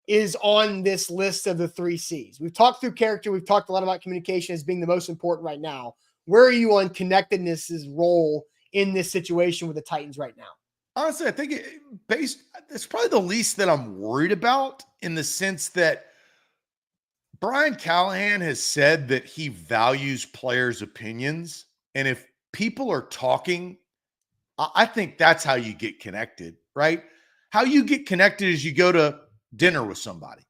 is on this list of the 3 C's? We've talked through character. We've talked a lot about communication as being the most important right now. Where are you on connectedness's role in this situation with the Titans right now? Honestly, I think it's probably the least that I'm worried about, in the sense that Brian Callahan has said that he values players' opinions. And if people are talking, I think that's how you get connected, right? How you get connected is you go to dinner with somebody.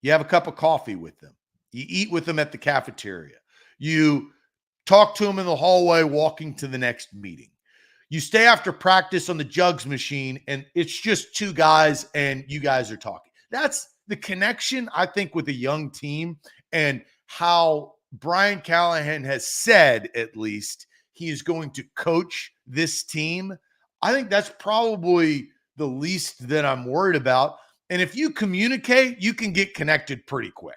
You have a cup of coffee with them. You eat with them at the cafeteria. You talk to them in the hallway walking to the next meeting. You stay after practice on the jugs machine, and it's just two guys and you guys are talking. That's the connection, I think, with a young team, and how Brian Callahan has said, at least, he is going to coach this team. I think that's probably the least that I'm worried about. And if you communicate, you can get connected pretty quick,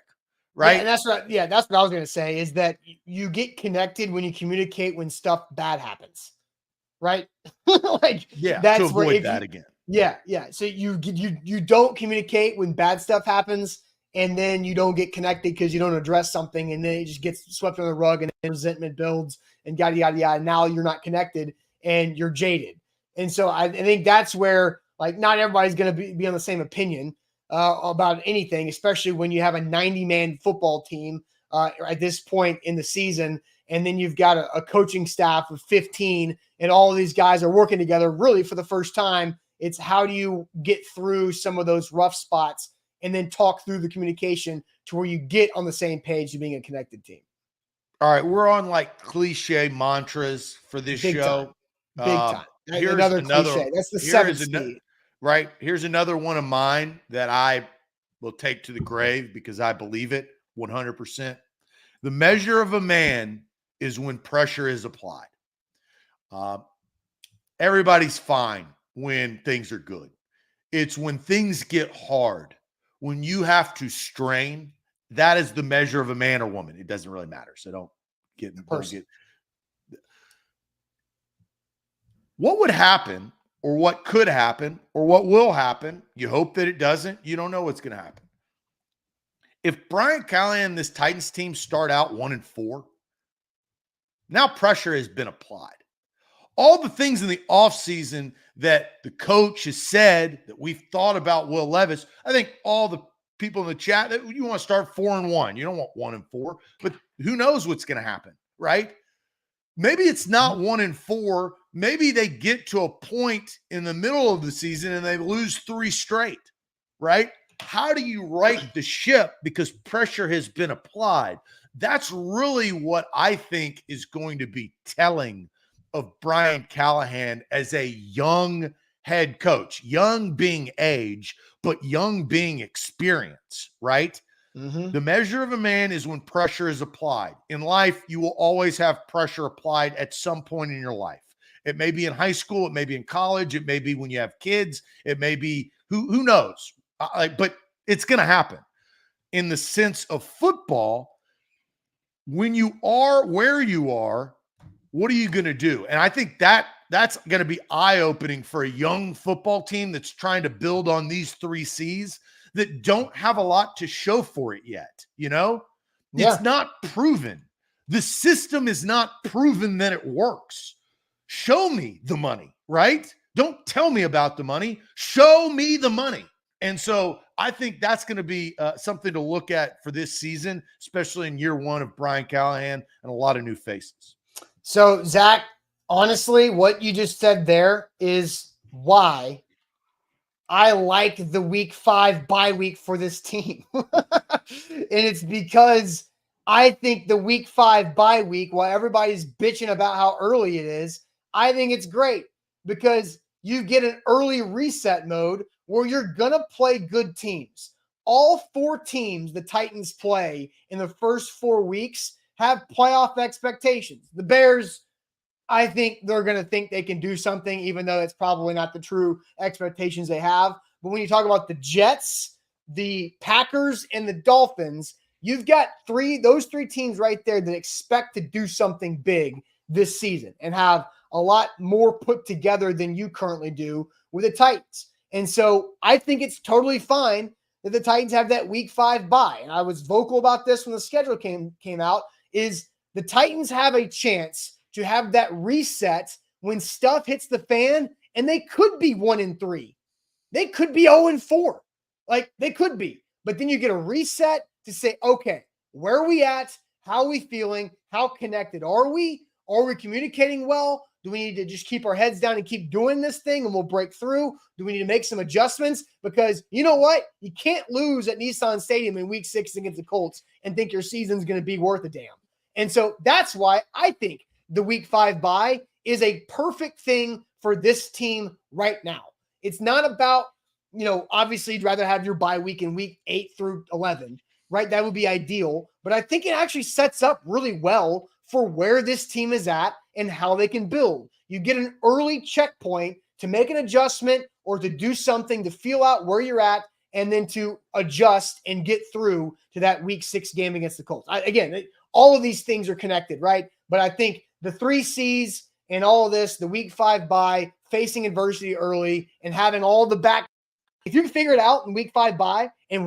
right? Yeah, and that's what I was going to say, is that you get connected when you communicate when stuff bad happens, right? Like, yeah, that's to avoid where that again. Yeah. So you don't communicate when bad stuff happens, and then you don't get connected because you don't address something, and then it just gets swept under the rug, and resentment builds, and yada yada yada. Now you're not connected, and you're jaded. And so I think that's where, like, not everybody's going to be on the same opinion about anything, especially when you have a 90-man football team at this point in the season, and then you've got a coaching staff of 15, and all of these guys are working together really for the first time. It's how do you get through some of those rough spots and then talk through the communication to where you get on the same page to being a connected team. All right, we're on like cliche mantras for this show. Big time. Here's Another cliche. That's the seventh speed. Right. Here's another one of mine that I will take to the grave because I believe it 100%. The measure of a man is when pressure is applied. Everybody's fine when things are good. It's when things get hard, when you have to strain, that is the measure of a man or woman. It doesn't really matter. So don't get. What would happen, or what could happen, or what will happen? You hope that it doesn't. You don't know what's going to happen. If Brian Callahan and this Titans team start out 1-4, now pressure has been applied. All the things in the offseason that the coach has said, that we've thought about Will Levis, I think all the people in the chat, that you want to start 4-1. You don't want 1-4, but who knows what's going to happen, right? Maybe it's not 1-4. Maybe they get to a point in the middle of the season and they lose 3 straight, right? How do you right the ship because pressure has been applied? That's really what I think is going to be telling of Brian Callahan as a young head coach, young being age, but young being experience, right? Mm-hmm. The measure of a man is when pressure is applied. In life, you will always have pressure applied at some point in your life. It may be in high school. It may be in college. It may be when you have kids. It may be, who knows? But it's going to happen. In the sense of football, when you are where you are, what are you going to do? And I think that's going to be eye-opening for a young football team that's trying to build on these 3 C's that don't have a lot to show for it yet. You know, It's not proven. The system is not proven that it works. Show me the money, right? Don't tell me about the money. Show me the money. And so I think that's going to be something to look at for this season, especially in year 1 of Brian Callahan and a lot of new faces. So, Zach, honestly, what you just said there is why I like the week 5 bye week for this team. And it's because I think the week 5 bye week, while everybody's bitching about how early it is, I think it's great because you get an early reset mode where you're going to play good teams. All 4 teams the Titans play in the first 4 weeks have playoff expectations. The Bears, I think they're going to think they can do something, even though it's probably not the true expectations they have. But when you talk about the Jets, the Packers, and the Dolphins, you've got those three teams right there that expect to do something big this season and have a lot more put together than you currently do with the Titans. And so I think it's totally fine that the Titans have that week 5 bye. And I was vocal about this when the schedule came out, is the Titans have a chance to have that reset when stuff hits the fan and they could be 1-3. They could be 0-4. Like they could be. But then you get a reset to say, okay, where are we at? How are we feeling? How connected are we? Are we communicating well? Do we need to just keep our heads down and keep doing this thing and we'll break through? Do we need to make some adjustments? Because you know what? You can't lose at Nissan Stadium in week 6 against the Colts and think your season's going to be worth a damn. And so that's why I think the week 5 bye is a perfect thing for this team right now. It's not about, obviously you'd rather have your bye week in week 8 through 11, right? That would be ideal. But I think it actually sets up really well for where this team is at and how they can build. You get an early checkpoint to make an adjustment or to do something to feel out where you're at and then to adjust and get through to that week 6 game against the Colts. Again, all of these things are connected, right? But I think the 3 C's and all of this, the week 5 bye, facing adversity early and having all the back. If you can figure it out in week 5 bye and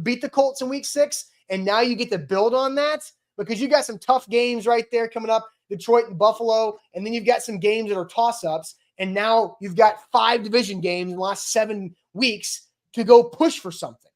beat the Colts in week 6, and now you get to build on that, because you got some tough games right there coming up, Detroit and Buffalo, and then you've got some games that are toss-ups, and now you've got 5 division games in the last 7 weeks to go push for something.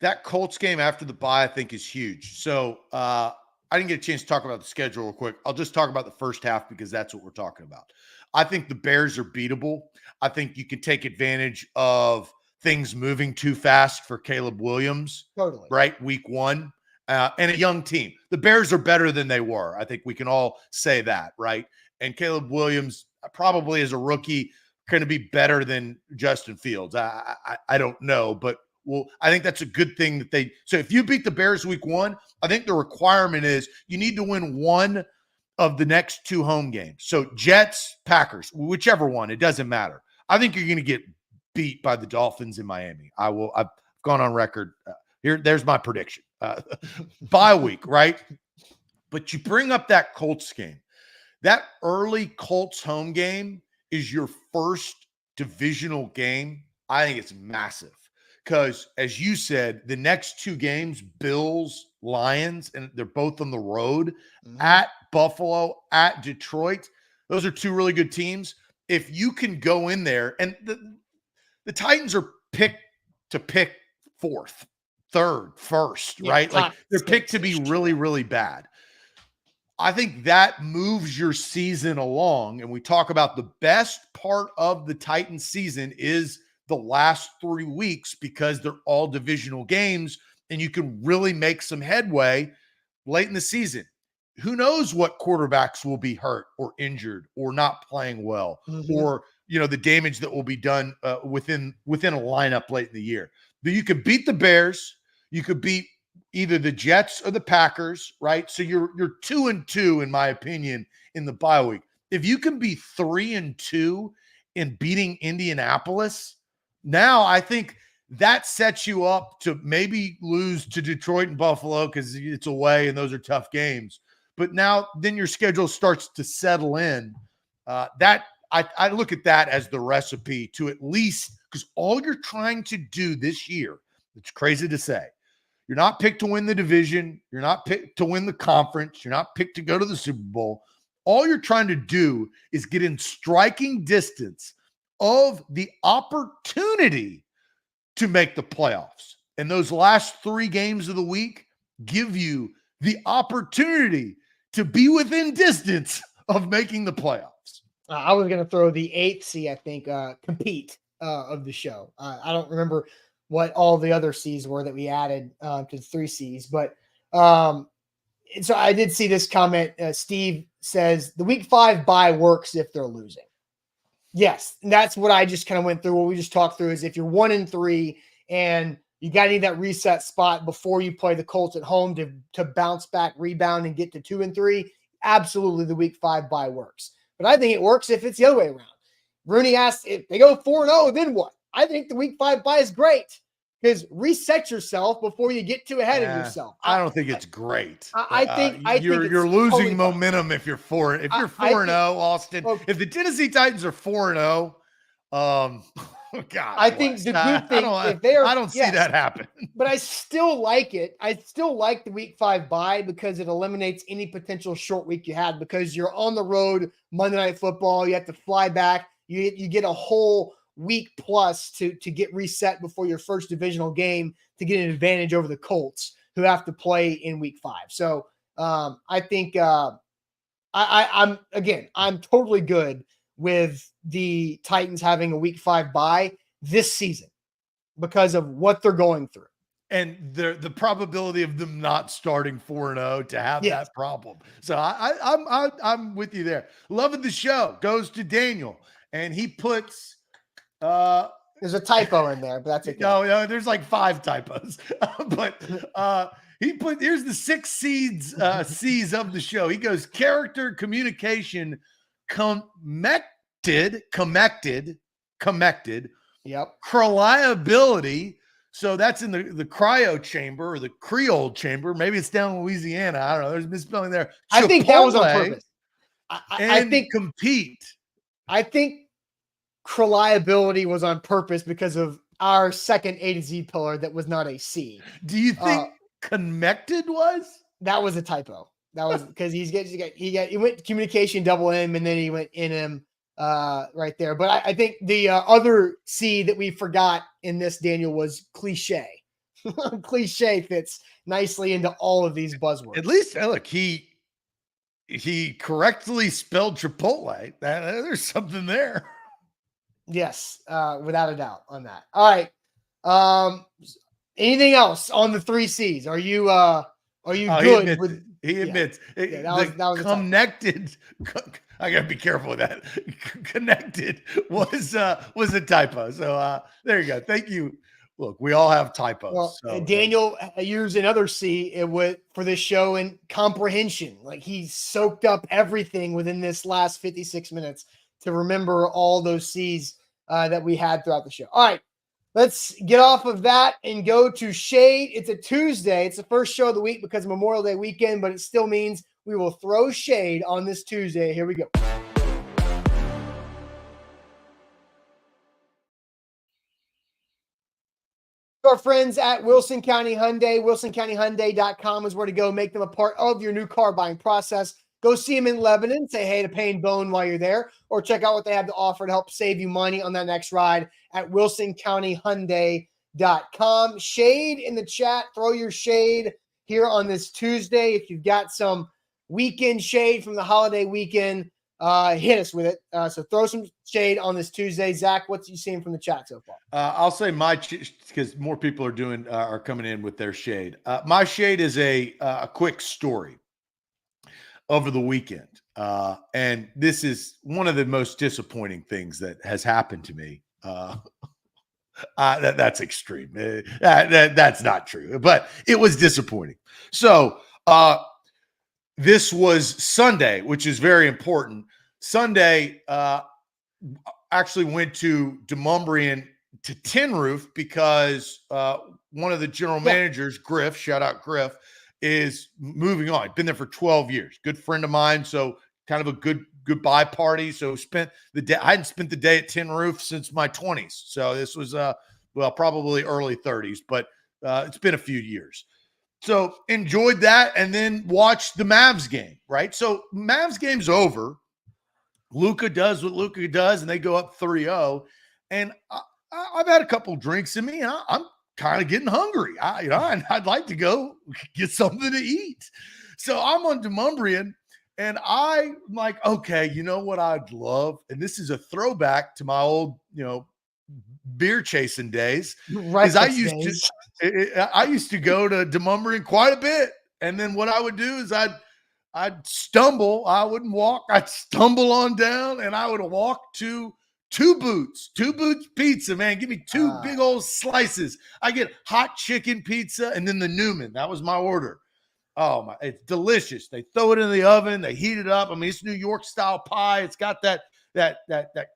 That Colts game after the bye, I think, is huge. So I didn't get a chance to talk about the schedule real quick. I'll just talk about the first half because that's what we're talking about. I think the Bears are beatable. I think you can take advantage of things moving too fast for Caleb Williams. Totally. Right? Week 1. And a young team. The Bears are better than they were. I think we can all say that, right? And Caleb Williams, probably as a rookie, going to be better than Justin Fields. I don't know, but I think that's a good thing that so if you beat the Bears week 1, I think the requirement is you need to win one of the next 2 home games. So Jets, Packers, whichever one, it doesn't matter. I think you're going to get beat by the Dolphins in Miami. I've gone on record. There's my prediction. Bye week, right? But you bring up that Colts game. That early Colts home game is your first divisional game. I think it's massive because, as you said, the next 2 games, Bills, Lions, and they're both on the road, at Buffalo, at Detroit. Those are 2 really good teams. If you can go in there, and the Titans are picked 4th. 3rd, 1st, right? Like they're picked to be really, really bad. I think that moves your season along. And we talk about the best part of the Titans season is the last 3 weeks because they're all divisional games and you can really make some headway late in the season. Who knows what quarterbacks will be hurt or injured or not playing well, or, the damage that will be done within a lineup late in the year. But you could beat the Bears. You could beat either the Jets or the Packers, right? So you're 2-2, in my opinion, in the bye week. If you can be 3-2 in beating Indianapolis, now I think that sets you up to maybe lose to Detroit and Buffalo because it's away and those are tough games. But now then your schedule starts to settle in. I look at that as the recipe to at least, because all you're trying to do this year, it's crazy to say, you're not picked to win the division. You're not picked to win the conference. You're not picked to go to the Super Bowl. All you're trying to do is get in striking distance of the opportunity to make the playoffs. And those last 3 games of the week give you the opportunity to be within distance of making the playoffs. I was going to throw the 8th C, I think, compete of the show. I don't remember what all the other C's were that we added to the 3 C's. But so I did see this comment. Steve says the week 5 bye works if they're losing. Yes. And that's what I just kind of went through. What we just talked through is if you're 1-3 and you got to need that reset spot before you play the Colts at home to bounce back, rebound, and get to 2-3, absolutely the week 5 bye works. But I think it works if it's the other way around. Rooney asked if they go 4-0, then what? I think the week 5 bye is great because reset yourself before you get too ahead of yourself. I don't think it's great. I think you're losing totally momentum if you're 4-0, Austin. Okay. If the Tennessee Titans are 4-0, God, I think the good thing if they are, I don't see that happen. But I still like it. I still like the week 5 bye because it eliminates any potential short week you had because you're on the road Monday Night Football. You have to fly back. You get a whole week plus to get reset before your first divisional game to get an advantage over the Colts, who have to play in week 5. So I think I'm totally good with the Titans having a week 5 bye this season because of what they're going through. And the probability of them not starting 4-0 to have that problem. So I'm with you there. Loving the show goes to Daniel, and he puts there's a typo in there, but that's okay. No, there's like 5 typos. But here's the 6 C's of the show. He goes character, communication, connected. Yep. Reliability. So that's in the cryo chamber or the Creole chamber. Maybe it's down in Louisiana. I don't know. There's misspelling there. I think that was on purpose. I think compete. I think reliability was on purpose because of our second A to Z pillar that was not a C. Do you think connected was? That was a typo. That was because he went communication double M and then he went NM right there. But I think the other C that we forgot in this, Daniel, was cliche. Cliche fits nicely into all of these buzzwords. At least look, he correctly spelled Chipotle. There's something there. Yes, without a doubt on that. All right. Anything else on the 3 C's? Are you good? He admits. That was connected. I gotta be careful with that. Connected was a typo. So there you go. Thank you. Look, we all have typos. Well, so, Daniel used another C for this show in comprehension. Like he soaked up everything within this last 56 minutes to remember all those C's that we had throughout the show. All right, let's get off of that and go to Shade. It's a Tuesday. It's the first show of the week because of Memorial Day weekend, but it still means we will throw shade on this Tuesday. Here we go. Our friends at Wilson County Hyundai, wilsoncountyhyundai.com is where to go. Make them a part of your new car buying process. Go see them in Lebanon. Say hey to Payne Bone while you're there, or check out what they have to offer to help save you money on that next ride at wilsoncountyhyundai.com. Shade in the chat. Throw your shade here on this Tuesday. If you've got some weekend shade from the holiday weekend, hit us with it. So throw some shade on this Tuesday. Zach, what's you seeing from the chat so far? I'll say because more people are coming in with their shade. My shade is a quick story over the weekend. And this is one of the most disappointing things that has happened to me. That's extreme. That's not true, but it was disappointing. So this was Sunday, which is very important. Sunday actually went to Demumbrian to Tin Roof because one of the general managers, Griff, shout out Griff, is moving on. Been there for 12 years. Good friend of mine. So kind of a good goodbye party. So spent the day. I hadn't spent the day at Tin Roof since my 20s. So this was probably early 30s, but it's been a few years. So enjoyed that and then watched the Mavs game, right? So Mavs game's over. Luka does what Luka does, and they go up 3-0. And I've had a couple drinks in me, and I'm kind of getting hungry. I'd like to go get something to eat. So I'm on Demumbrian, and I'm like, okay, you know what I'd love? And this is a throwback to my old, beer chasing days. Right. I used to go to Demumbrian quite a bit. And then what I would do is I'd stumble. I wouldn't walk. I'd stumble on down, and I would walk to Two Boots Pizza, man. Give me 2 big old slices. I get hot chicken pizza and then the Newman. That was my order. Oh my, it's delicious. They throw it in the oven. They heat it up. I mean, it's New York style pie. It's got that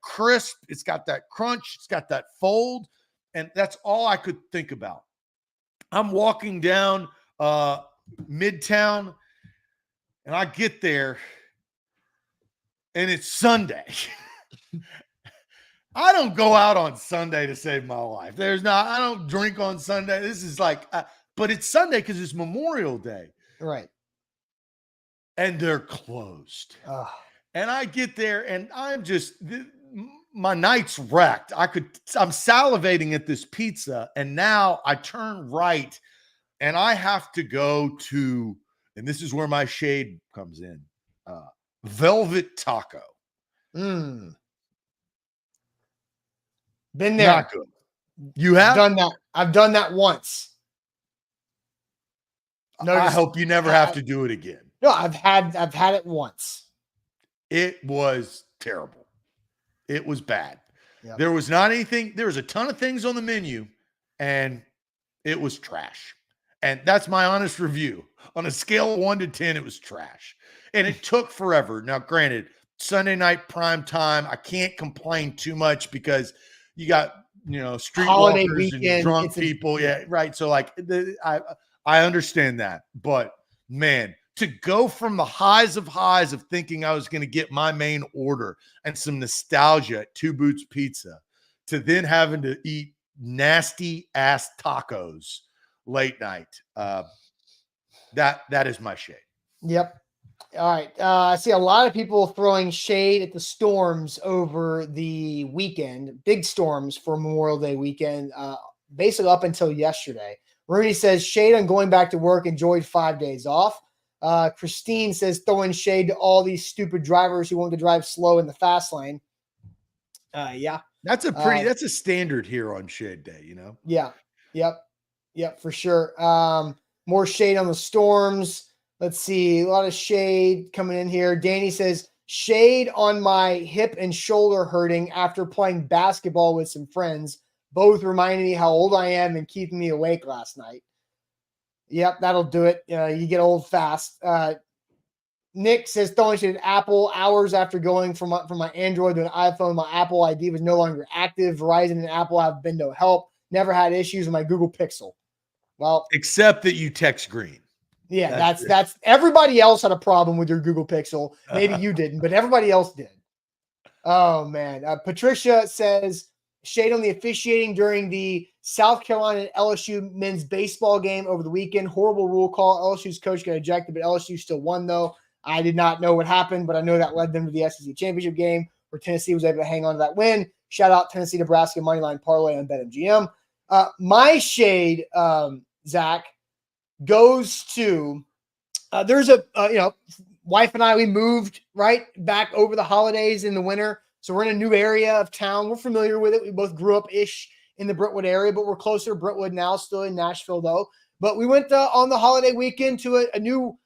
crisp. It's got that crunch. It's got that fold. And that's all I could think about. I'm walking down Midtown, and I get there, and it's Sunday. I don't go out on Sunday to save my life. I don't drink on Sunday. This is like, but it's Sunday because it's Memorial Day. Right. And they're closed. And I get there, and I'm just, my night's wrecked. I'm salivating at this pizza, and now I turn right and I have to go to, and this is where my shade comes in, Velvet Taco. Been there. Not good. You have? I've done that once. I hope you never have to do it again. No, I've had it once. It was terrible. It was bad. Yep. There was not anything. There was a ton of things on the menu, and it was trash. And that's my honest review. On a scale of 1 to 10, it was trash. And it took forever. Now, granted, Sunday night prime time, I can't complain too much because you got, streetwalkers and drunk people. Yeah, right. So, like, I understand that. But, man, to go from the highs of thinking I was going to get my main order and some nostalgia at Two Boots Pizza to then having to eat nasty ass tacos late night. That is my shade. Yep. All right. I see a lot of people throwing shade at the storms over the weekend, big storms for Memorial Day weekend, basically up until yesterday. Rooney says shade on going back to work, enjoyed 5 days off. Christine says throwing shade to all these stupid drivers who want to drive slow in the fast lane. Yeah. That's a standard here on Shade Day, Yeah. Yep, for sure. More shade on the storms. Let's see. A lot of shade coming in here. Danny says shade on my hip and shoulder hurting after playing basketball with some friends. Both reminding me how old I am and keeping me awake last night. Yep, that'll do it. You get old fast. Nick says throwing shade at Apple hours after going from my Android to an iPhone. My Apple ID was no longer active. Verizon and Apple have been no help. Never had issues with my Google Pixel. Well, except that you text green. Yeah, that's everybody else had a problem with your Google Pixel. Maybe you didn't, but everybody else did. Oh man. Patricia says shade on the officiating during the South Carolina and LSU men's baseball game over the weekend. Horrible rule call. LSU's coach got ejected, but LSU still won though. I did not know what happened, but I know that led them to the SEC championship game where Tennessee was able to hang on to that win. Shout out Tennessee, Nebraska moneyline parlay on BetMGM. My shade, Zach, goes to there's a wife and I, we moved right back over the holidays in the winter, so we're in a new area of town. We're familiar with it. We both grew up ish in the Brentwood area, but we're closer to Brentwood now, still in Nashville though. But we went on the holiday weekend to a new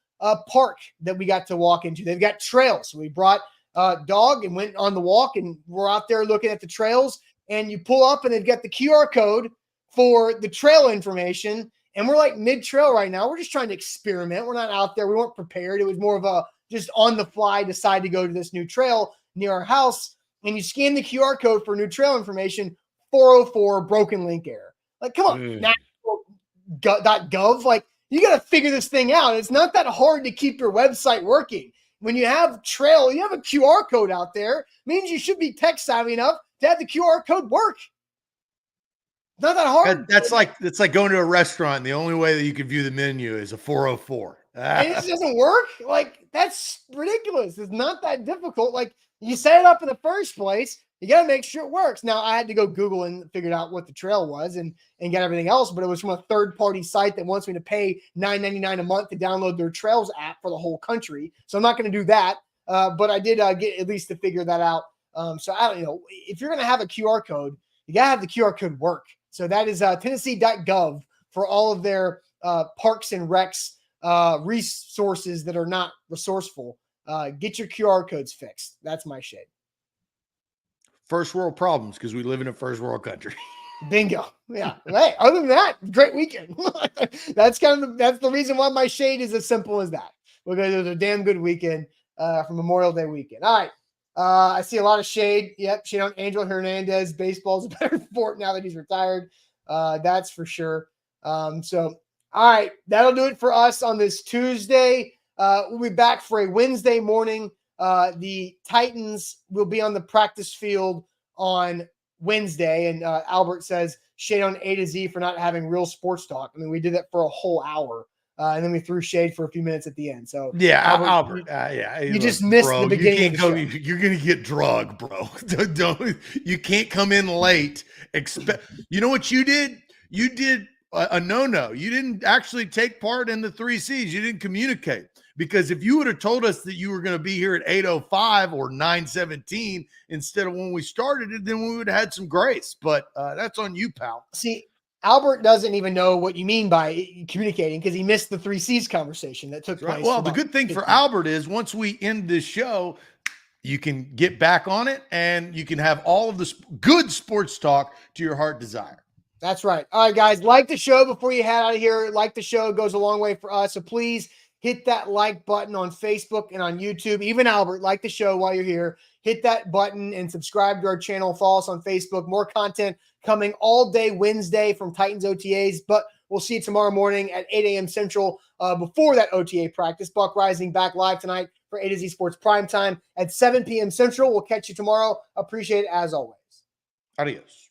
park that we got to walk into. They've got trails, so we brought dog and went on the walk, and we're out there looking at the trails, and you pull up and they've got the QR code for the trail information. And we're like mid-trail right now. We're just trying to experiment. We're not out there. We weren't prepared. It was more of a just on the fly, decide to go to this new trail near our house. And you scan the QR code for new trail information, 404 broken link error. Like, come on, national.gov. Like, you got to figure this thing out. It's not that hard to keep your website working. When you have trail, you have a QR code out there. It means you should be tech savvy enough to have the QR code work. Not that hard. It's like going to a restaurant. And the only way that you can view the menu is a 404. And it just doesn't work. Like, that's ridiculous. It's not that difficult. Like, you set it up in the first place. You got to make sure it works. Now, I had to go Google and figure out what the trail was and get everything else, but it was from a third-party site that wants me to pay $9.99 a month to download their Trails app for the whole country. So I'm not going to do that. But I did get at least to figure that out. So I don't know. If you're going to have a QR code, you got to have the QR code work. So that is Tennessee.gov for all of their parks and recs resources that are not resourceful. Get your QR codes fixed. That's my shade. First world problems because we live in a first world country. Bingo. Yeah. Hey, other than that, great weekend. That's the reason why my shade is as simple as that. Because it was a damn good weekend for Memorial Day weekend. All right. I see a lot of shade. Yep. Shade on Angel Hernandez. Baseball's a better sport now that he's retired. That's for sure. So, all right. That'll do it for us on this Tuesday. We'll be back for a Wednesday morning. The Titans will be on the practice field on Wednesday. And Albert says shade on A to Z for not having real sports talk. I mean, we did that for a whole hour And then we threw shade for a few minutes at the end. So yeah, Albert, you just missed bro, the beginning. You can't go. You're gonna get drugged, bro. Don't. You can't come in late. You know what you did? You did a no-no. You didn't actually take part in the 3 C's. You didn't communicate, because if you would have told us that you were going to be here at 8:05 or 9:17 instead of when we started it, then we would have had some grace. But that's on you, pal. See, Albert doesn't even know what you mean by communicating because he missed the 3 C's conversation that took place. Right. Well, the good thing for Albert is once we end this show, you can get back on it and you can have all of this good sports talk to your heart desire. That's right. All right, guys, like the show before you head out of here. Like the show, it goes a long way for us. So please hit that like button on Facebook and on YouTube. Even Albert, like the show while you're here. Hit that button and subscribe to our channel. Follow us on Facebook. More content coming all day Wednesday from Titans OTAs, but we'll see you tomorrow morning at 8 a.m. Central before that OTA practice. Buck Rising back live tonight for A to Z Sports Primetime at 7 p.m. Central. We'll catch you tomorrow. Appreciate it as always. Adios.